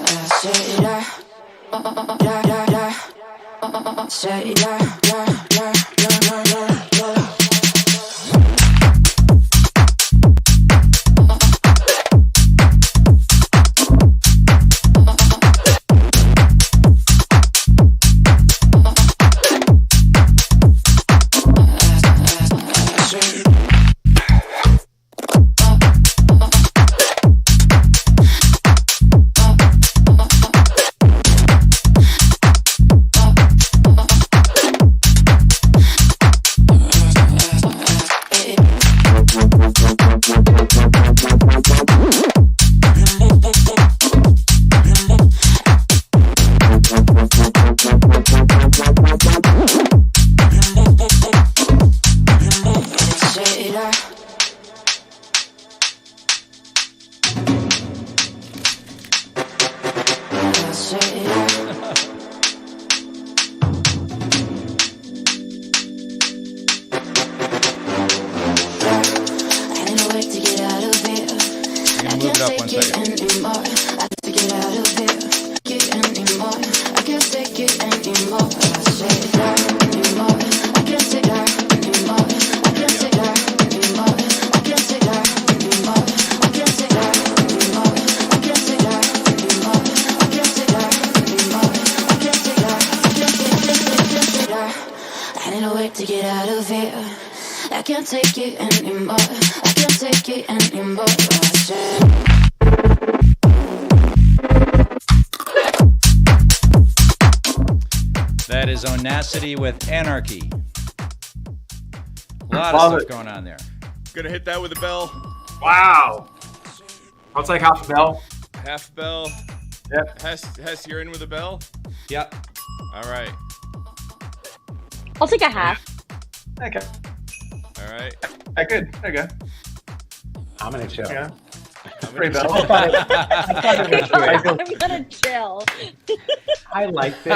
said Move it up 1 second. To get out of here, I can't take it anymore. I can't take it anymore. That is Onacity with Anarchy. A lot of stuff going on there. Gonna hit that with a bell. Wow. I'll take half a bell. Half bell. Yep. Hess, you're in with a bell? Yep. All right. I'll take a half. Okay. All right. Good. There you go. I'm gonna chill. Yeah. Free bell. I'm gonna chill. I liked it,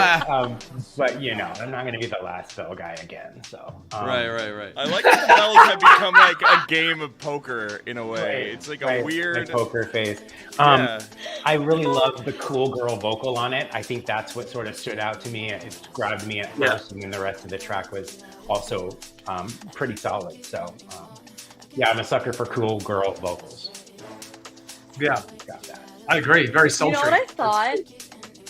but you know, I'm not gonna be the last bell guy again. So Right. I like that the bells have become like a game of poker in a way. Right, It's like a weird poker face. Yeah. I really love the cool girl vocal on it. I think that's what sort of stood out to me. It grabbed me at first, and then the rest of the track was also pretty solid. So yeah, I'm a sucker for cool girl vocals. Yeah, Got that. I agree. Very You sultry. know what I thought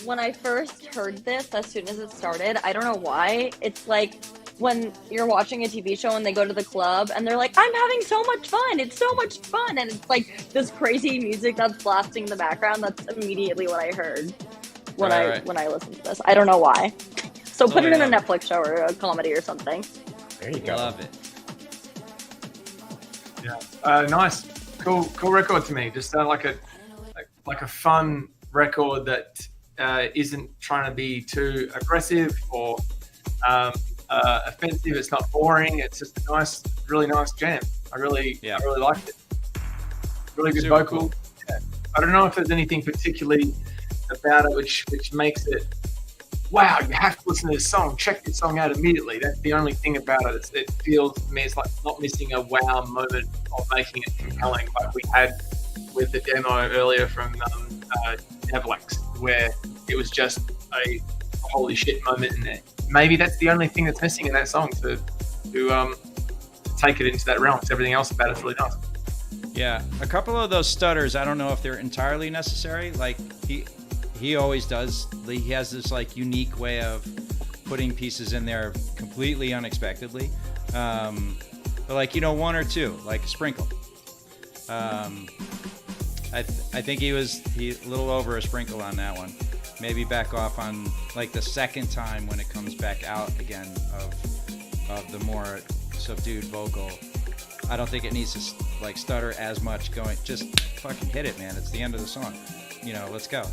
when I first heard this, as soon as it started? I don't know why. It's like when you're watching a TV show and they go to the club and they're like, I'm having so much fun. It's so much fun. And it's like this crazy music that's blasting in the background. That's immediately what I heard when when I listened to this. I don't know why. So put it in a Netflix show or a comedy or something. There you go. Love it. Yeah. Nice. Cool record to me. Just like a fun record that isn't trying to be too aggressive or offensive. It's not boring. It's just a nice, really nice jam. I really liked it. Really good Super vocal. cool. Yeah. I don't know if there's anything particularly about it which makes it, wow, you have to listen to this song. Check this song out immediately. That's the only thing about it. It feels to me it's like not missing a wow moment of making it compelling, like we had with the demo earlier from Devlex, where it was just a holy shit moment in there. Maybe that's the only thing that's missing in that song to take it into that realm, because everything else about it's really nice. Yeah, a couple of those stutters, I don't know if they're entirely necessary. Like he always does. He has this like unique way of putting pieces in there completely unexpectedly. But like, you know, one or two, like a sprinkle. I think he was a little over a sprinkle on that one. Maybe back off on like the second time when it comes back out again of the more subdued vocal. I don't think it needs to like stutter as much going. Just fucking hit it, man. It's the end of the song. You know, let's go.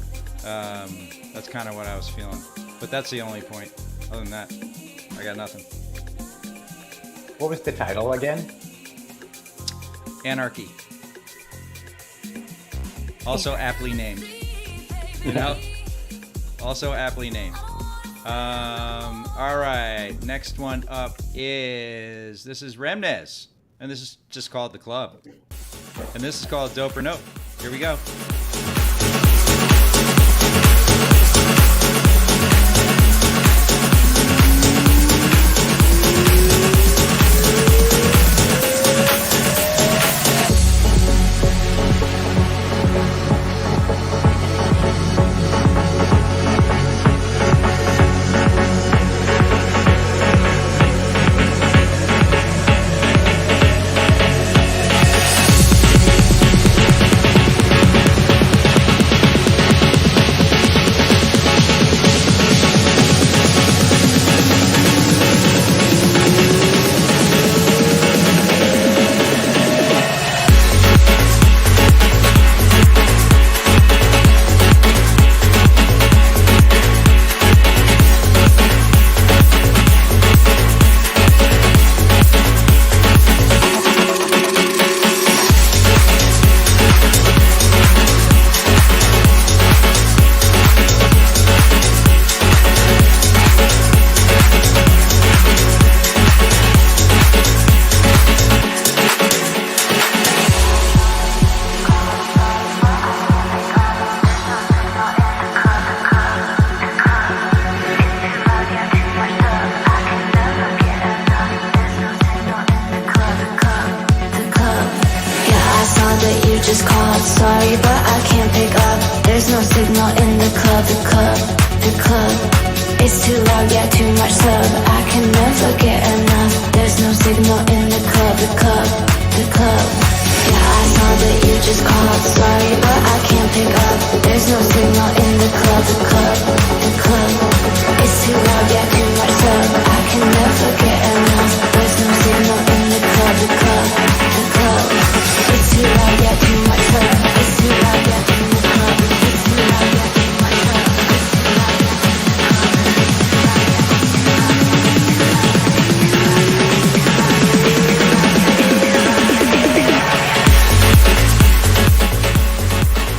That's kind of what I was feeling. But that's the only point. Other than that, I got nothing. What was the title again? Anarchy. Also aptly named. You know? Also aptly named. All right. Next one up is, this is Remnez. And this is just called The Club. And this is called Dope or Nope. Here we go. just called. Sorry, but I can't pick up. There's no signal in the club, the club, the club. It's too loud, yeah, too much sub. I can never get enough. There's no signal in the club, the club, the club. Yeah, I saw that you just called. Sorry, but I can't pick up. There's no signal in the club, the club, the club. It's too loud, yeah, too much sub. I can never get enough. There's no signal in the club, the club, the club. It's too loud, yeah, too much sub. It's too loud, yeah, too much club. It's too loud, yeah, too much sub. It's too loud, yeah, too much club.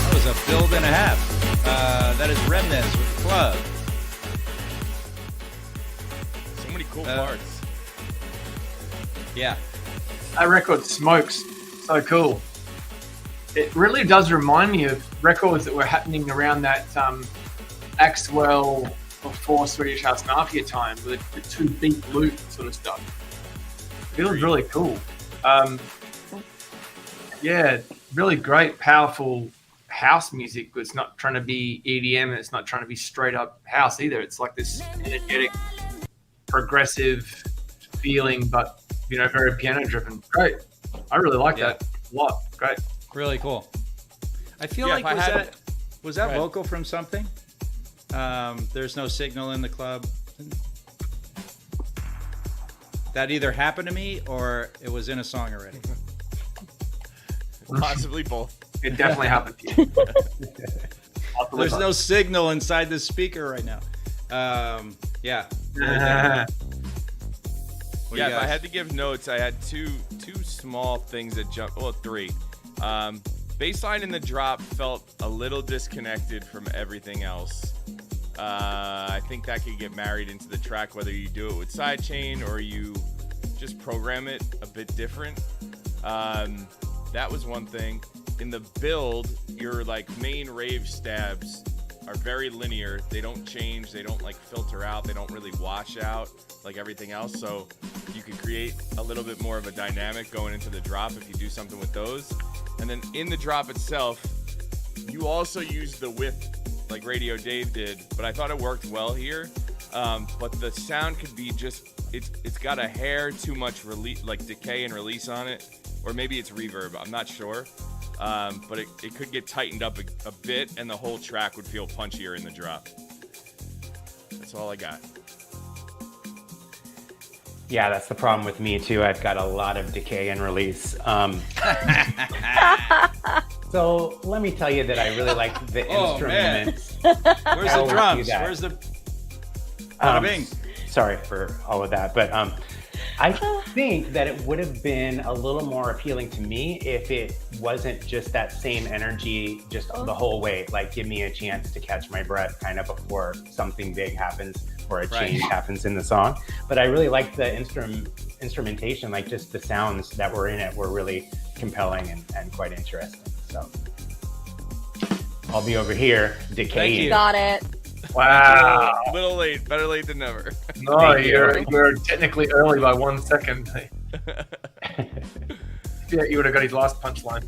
That was a build and a half. That is Remnants with Club. So many cool parts. Yeah. That record smokes. So cool. It really does remind me of records that were happening around that Axwell before Swedish House Mafia time, with the 2-beat loop sort of stuff. It feels really cool. Yeah, really great, powerful house music. But it's not trying to be EDM, and it's not trying to be straight up house either. It's like this energetic, progressive feeling, but very piano driven. Great. I really like that a lot. Great. Really cool. I feel Yeah, like was that vocal from something? There's no signal in the club. That either happened to me or it was in a song already. Possibly both. It definitely happened to you. There's no signal inside the speaker right now. Yeah. Yeah, if I had to give notes, I had two small things that jumped. Well, three. Bassline in the drop felt a little disconnected from everything else. I think that could get married into the track, whether you do it with sidechain or you just program it a bit different. That was one thing. In the build, your main rave stabs are very linear. They don't change. They don't filter out. They don't really wash out like everything else. So you can create a little bit more of a dynamic going into the drop if you do something with those. And then in the drop itself, you also use the width like Radio Dave did, but I thought it worked well here. But the sound could be it's got a hair too much decay and release on it, or maybe it's reverb. I'm not sure. But it could get tightened up a bit, and the whole track would feel punchier in the drop. That's all I got. Yeah, that's the problem with me too. I've got a lot of decay and release. So let me tell you that I really like the instruments. Where's the drums? Where's the bing? Sorry for all of that, but I think that it would have been a little more appealing to me if it wasn't just that same energy just the whole way. Give me a chance to catch my breath kind of before something big happens or a change happens in the song. But I really liked the instrumentation, just the sounds that were in it were really compelling and quite interesting. So I'll be over here decaying. You got it. Wow. A little late. Better late than never. No, you're technically early by 1 second. Yeah, you would have got his last punchline.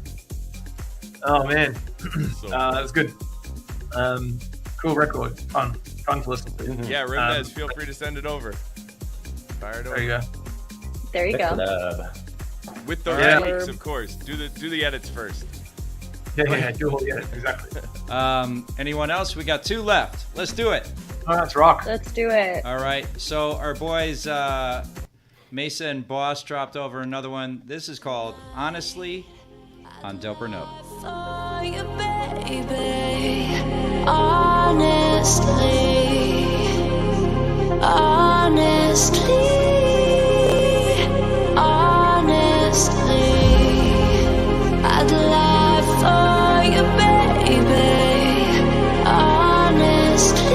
Oh man, that was good. Cool record, fun to listen to. Mm-hmm. Yeah, Rimnez, feel free to send it over. Fire it over. There you go. There you go. With the remix, of course. Do the edits first. Yeah, do all the edits, exactly. Anyone else? We got 2 left. Let's do it. Oh, that's rock. Let's do it. All right. So our boys Mesa and Boss dropped over another one. This is called Honestly on Dope or Nope. For you, baby. Honestly, I'd lie for you, baby. Honestly.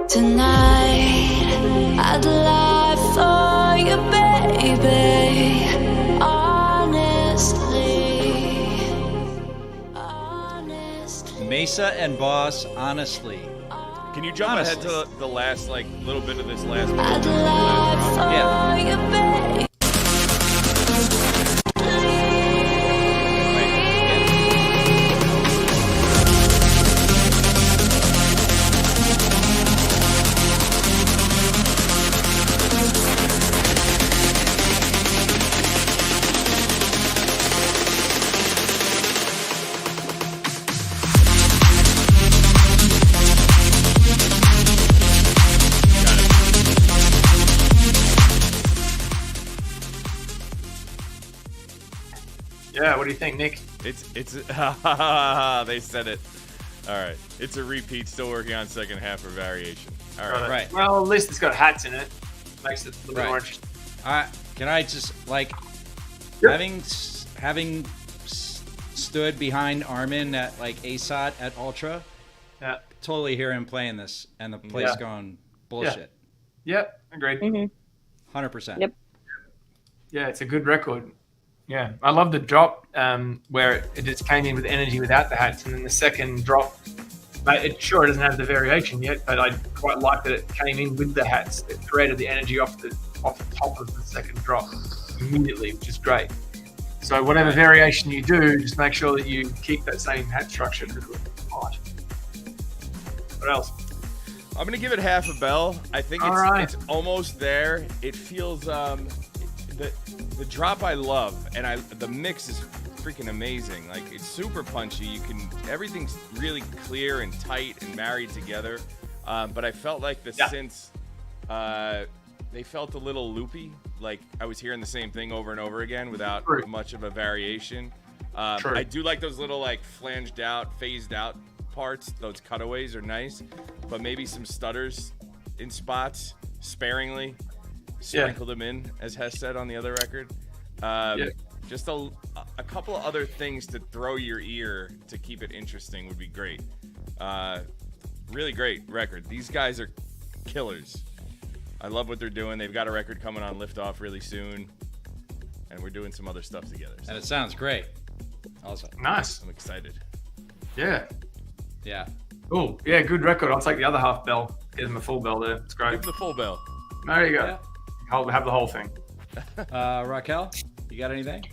Tonight, I'd lie for you, baby. Honestly. Mesa and Boss, honestly. Can you jump ahead to the last like little bit of this last? I'd lie for you, baby. Yeah, what do you think, Nick? It's they said it. All right, it's a repeat. Still working on second half or variation. All right, Right. Well, at least it's got hats in it. Makes it a little bit more interesting. Can I just like Yep. having stood behind Armin at like ASOT at Ultra, Yeah. totally hear him playing this and the place going bullshit. Yep. Agreed. 100%. Yep. Yeah, it's a good record. Yeah, I love the drop where it just came in with energy without the hats, and then the second drop, it doesn't have the variation yet, but I quite like that it came in with the hats. It threaded the energy off the top of the second drop immediately, which is great. So whatever variation you do, just make sure that you keep that same hat structure because it's hot. What else? I'm gonna give it half a bell. I think it's almost there. It feels the drop I love, and the mix is freaking amazing. Like, it's super punchy. Everything's really clear and tight and married together. But I felt like the synths, they felt a little loopy. Like I was hearing the same thing over and over again without much of a variation. I do like those little like flanged out, phased out parts. Those cutaways are nice, but maybe some stutters in spots sparingly. Sprinkle them in, as Hess said on the other record. Just a couple of other things to throw your ear to keep it interesting would be great. Really great record. These guys are killers. I love what they're doing. They've got a record coming on Liftoff really soon, and we're doing some other stuff together. So. And it sounds great. Also, nice. I'm excited. Yeah. Cool. Yeah, good record. I'll take the other half bell. Give them a full bell there. It's great. Give them the full bell. There you go. Have the whole thing. Raquel, you got anything?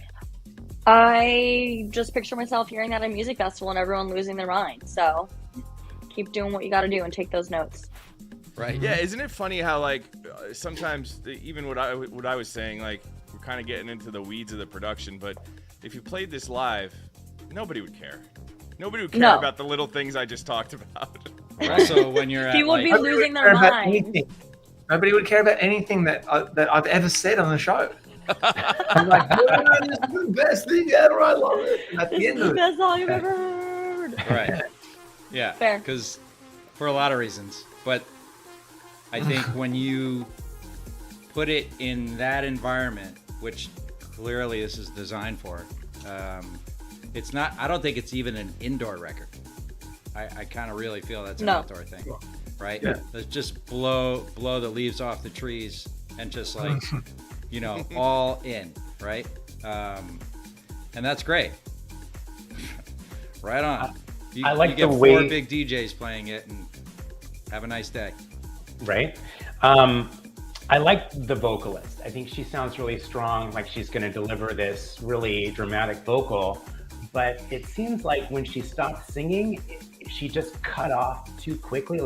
I just picture myself hearing that at a music festival and everyone losing their mind. So keep doing what you got to do and take those notes. Right. Yeah. Isn't it funny how like sometimes even what I was saying, like we're kind of getting into the weeds of the production, but if you played this live, nobody would care. Nobody would care about the little things I just talked about. Also, when you're at people would be losing their mind. Nobody would care about anything that I've ever said on the show. I'm like, this is the best thing ever. I love it. And at the end of it, best song I've ever heard. Right. Yeah. Fair. Because for a lot of reasons, but I think when you put it in that environment, which clearly this is designed for, it's not. I don't think it's even an indoor record. I kind of really feel that's an outdoor thing. Right? Yeah. Let's just blow the leaves off the trees and just like, all in, right? And that's great. Right on. I like you get the four way big DJs playing it and have a nice day. Right. I like the vocalist. I think she sounds really strong, like she's going to deliver this really dramatic vocal. But it seems like when she stopped singing, she just cut off too quickly.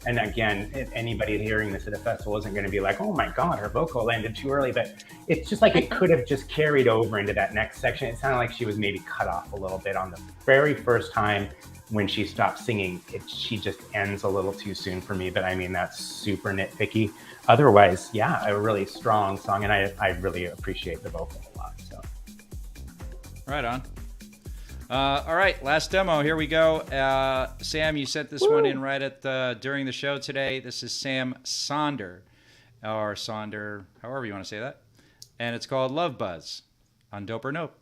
And again, if anybody hearing this at a festival isn't going to be like, oh my God, her vocal ended too early. But it's just like it could have just carried over into that next section. It sounded like she was maybe cut off a little bit on the very first time when she stopped singing. She just ends a little too soon for me. But I mean, that's super nitpicky. Otherwise, yeah, a really strong song. And I really appreciate the vocal a lot. So. Right on. All right, last demo. Here we go. Sam, you sent this one in right at during the show today. This is Sam Sonder, or Sonder, however you want to say that. And it's called Love Buzz on Dope or Nope.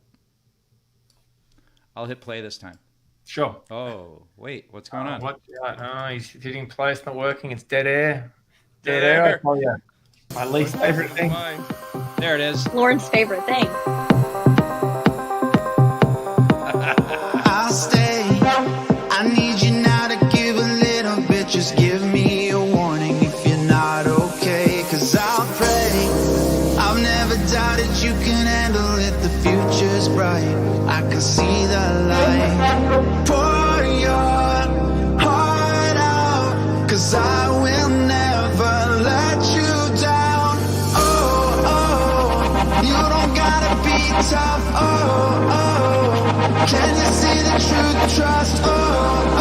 I'll hit play this time. Sure. Oh, wait, what's going on? What? He's hitting play. It's not working. It's dead air. Dead air. I tell you. My least favorite thing. There it is. Lauren's favorite thing. I'll stay. I need you now to give a little bit. Just give me a warning if you're not okay. 'Cause I'll pray. I've never doubted you can handle it. The future's bright. I can see the light. Pour your heart out. 'Cause I will never let you down. Oh, oh. You don't gotta be tough. Oh, oh. Can you see the truth? Trust. Oh,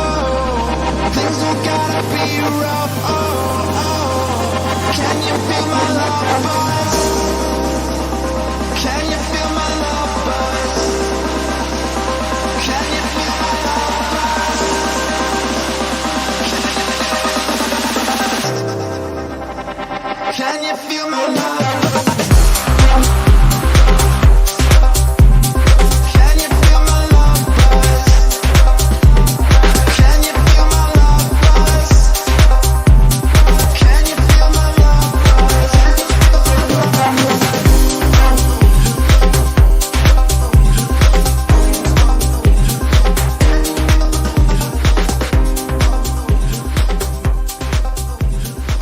oh. Things don't gotta be rough. Oh, oh. Can you feel my love buzz? Can you feel my love buzz? Can you feel my love buzz? Can you feel my love buzz?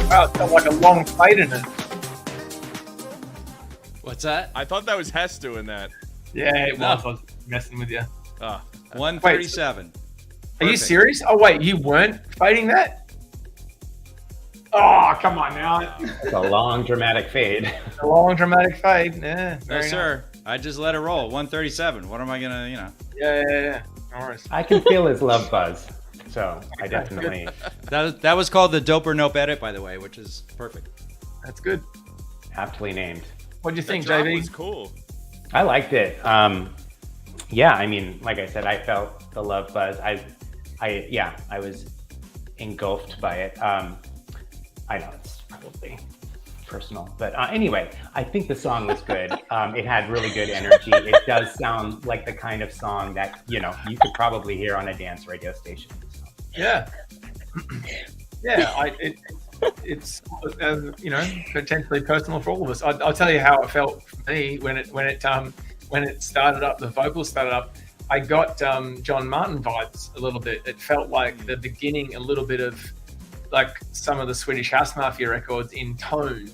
Wow, it's got like a long fade in it. What's that? I thought that was Hess doing that. Yeah, it No. was. I was messing with you. Ah, 137. Are you Perfect. serious? Oh wait, you weren't fading that? Oh, come on now. It's a long dramatic fade. A long dramatic fade. Yeah. No, very nice. sir. I just let it roll. 137. What am I gonna, Yeah. No worries. I can feel his love buzz. So I definitely That was called the Dope or Nope edit, by the way, which is perfect. That's good. aptly named. What do you that think, drop JV? was cool. I liked it. Yeah, I mean, like I said, I felt the love buzz. I was engulfed by it. I know it's probably personal, but anyway, I think the song was good. It had really good energy. It does sound like the kind of song that, you could probably hear on a dance radio station. Yeah. Yeah, it's potentially personal for all of us. I'll tell you how it felt for me when it started up. The vocals started up. I got John Martin vibes a little bit. It felt like the beginning, a little bit of like some of the Swedish House Mafia records in tone,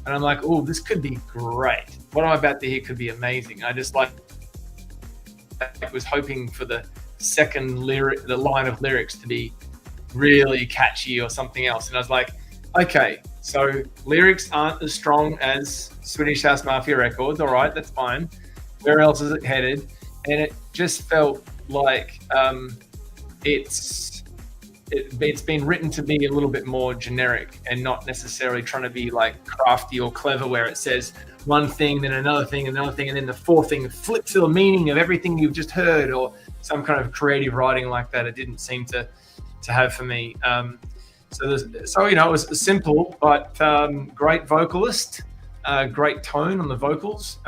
and I'm like, oh, this could be great. What I'm about to hear could be amazing. I just was hoping for the second the line of lyrics to be really catchy or something else, and I was like, okay, so lyrics aren't as strong as Swedish House Mafia records. All right, that's fine. Where else is it headed? And it just felt like it's been written to be a little bit more generic and not necessarily trying to be like crafty or clever, where it says one thing, then another thing, and then the fourth thing flips the meaning of everything you've just heard, or some kind of creative writing like that. It didn't seem to have for me. So it was simple, but great vocalist, great tone on the vocals.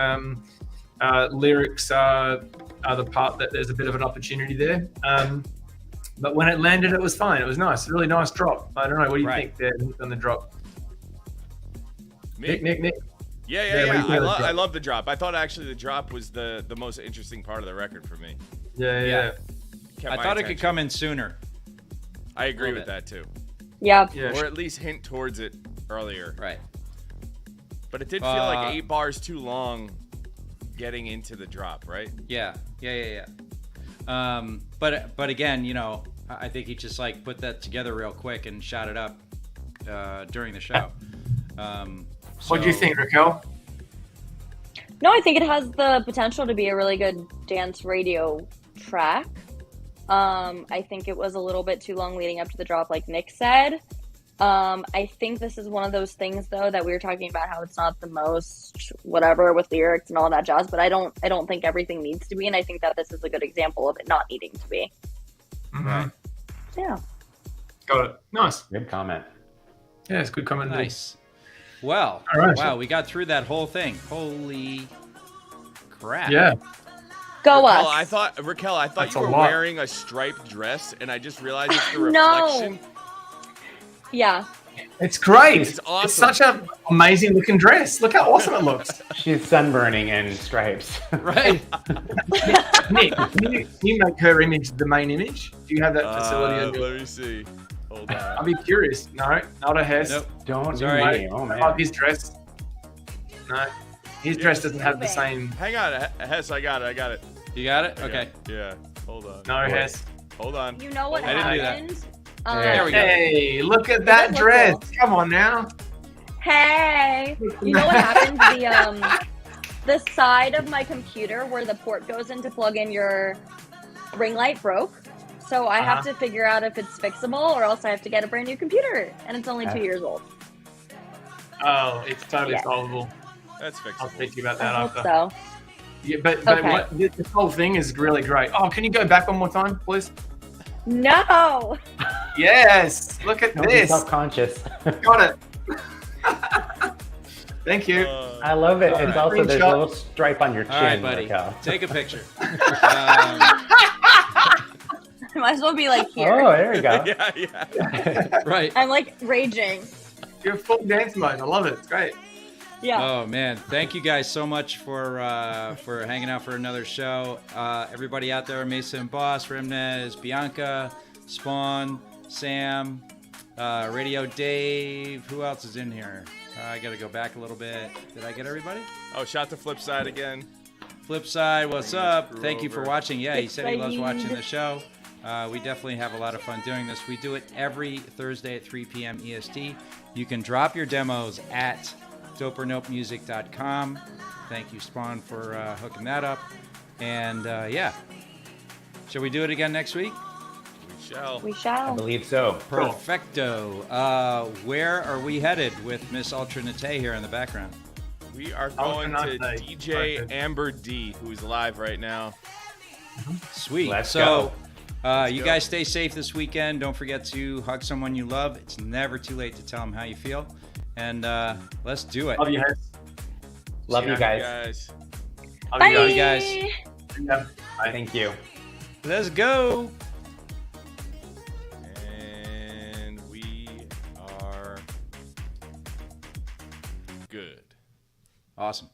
Lyrics are the part that there's a bit of an opportunity there. But when it landed, it was fine. It was nice. A really nice drop. I don't know. What do you think there on the drop? Me? Nick. Yeah. what do you think of the drop? I love the drop. I thought actually the drop was the most interesting part of the record for me. Yeah. Kept I my thought it could attention. come in sooner. I agree with bit. that too. Yeah. Or at least hint towards it earlier. Right. But it did feel like 8 bars too long getting into the drop, right? Yeah. But again, I think he just put that together real quick and shot it up during the show. What do you think, Raquel? No, I think it has the potential to be a really good dance radio track. I think it was a little bit too long leading up to the drop, like Nick said. I think this is one of those things, though, that we were talking about how it's not the most whatever with lyrics and all that jazz, but I don't think everything needs to be, and I think that this is a good example of it not needing to be. Mm-hmm. Yeah. Got it. Nice. Good comment. Yeah, it's a good comment. Nice. Well, All right. wow, we got through that whole thing. Holy crap. Yeah. Go Raquel, us. Raquel, I thought That's you a were lot. wearing a striped dress, and I just realized it's the No. reflection. Yeah. It's great. It's awesome. It's such an amazing looking dress. Look how awesome it looks. She's sunburning in stripes. Right. Nick, can you make her image the main image? Do you have that facility? on your- Let me see. Hold on. I'll be curious. No, not a Hess. Nope. Don't do Sorry. me. Oh, I man. love his dress. No, his dress doesn't have the same. Hang on, Hess. I got it. You got it? Okay. Yeah. Hold on. No, Hess. Hold on. You know what I didn't do that. happened? There we go. Hey, look at that look dress. cool? Come on now. Hey, you know what happened? The side of my computer where the port goes in to plug in your ring light broke. So I have to figure out if it's fixable or else I have to get a brand new computer. And it's only 2 years old. Oh, it's totally Yeah. solvable. That's fixable. I'll speak to you about that I hope after. so. Yeah, but Okay. what, this whole thing is really great. Oh, can you go back one more time, please? No. Yes. Look at Don't be this. self-conscious. Got it. Thank you. I love it. It's also there's a Screenshot. little stripe on your chin, All right, buddy. Raquel. Take a picture. Might as well be like here. Oh, there you go. Yeah. Right. I'm like raging. You're full dance mode. I love it. It's great. Yeah. Oh man, thank you guys so much for hanging out for another show. Everybody out there, Mason Boss, Remnez, Bianca, Spawn, Sam, Radio Dave. Who else is in here? I gotta go back a little bit. Did I get everybody? Oh, shot the flip side again. Flipside, what's up? Screw Thank you for over. watching. Yeah, he said he loves Flipside. watching the show. We definitely have a lot of fun doing this. We do it every Thursday at 3 p.m. EST. You can drop your demos at dopeornopemusic.com. Thank you, Spawn, for hooking that up. And yeah, shall we do it again next week? We shall. We I shall. believe so. Perfecto. Where are we headed with Miss Alternate here in the background? We are going to Alternate. DJ Perfect. Amber D, who's live right now. Sweet. Let's so, go. you guys stay safe this weekend. Don't forget to hug someone you love. It's never too late to tell them how you feel. And let's do it. Love you, Hess. Love you guys. guys. Love Bye. you guys. Yeah. Bye. Thank you. Let's go. And we are good. Awesome.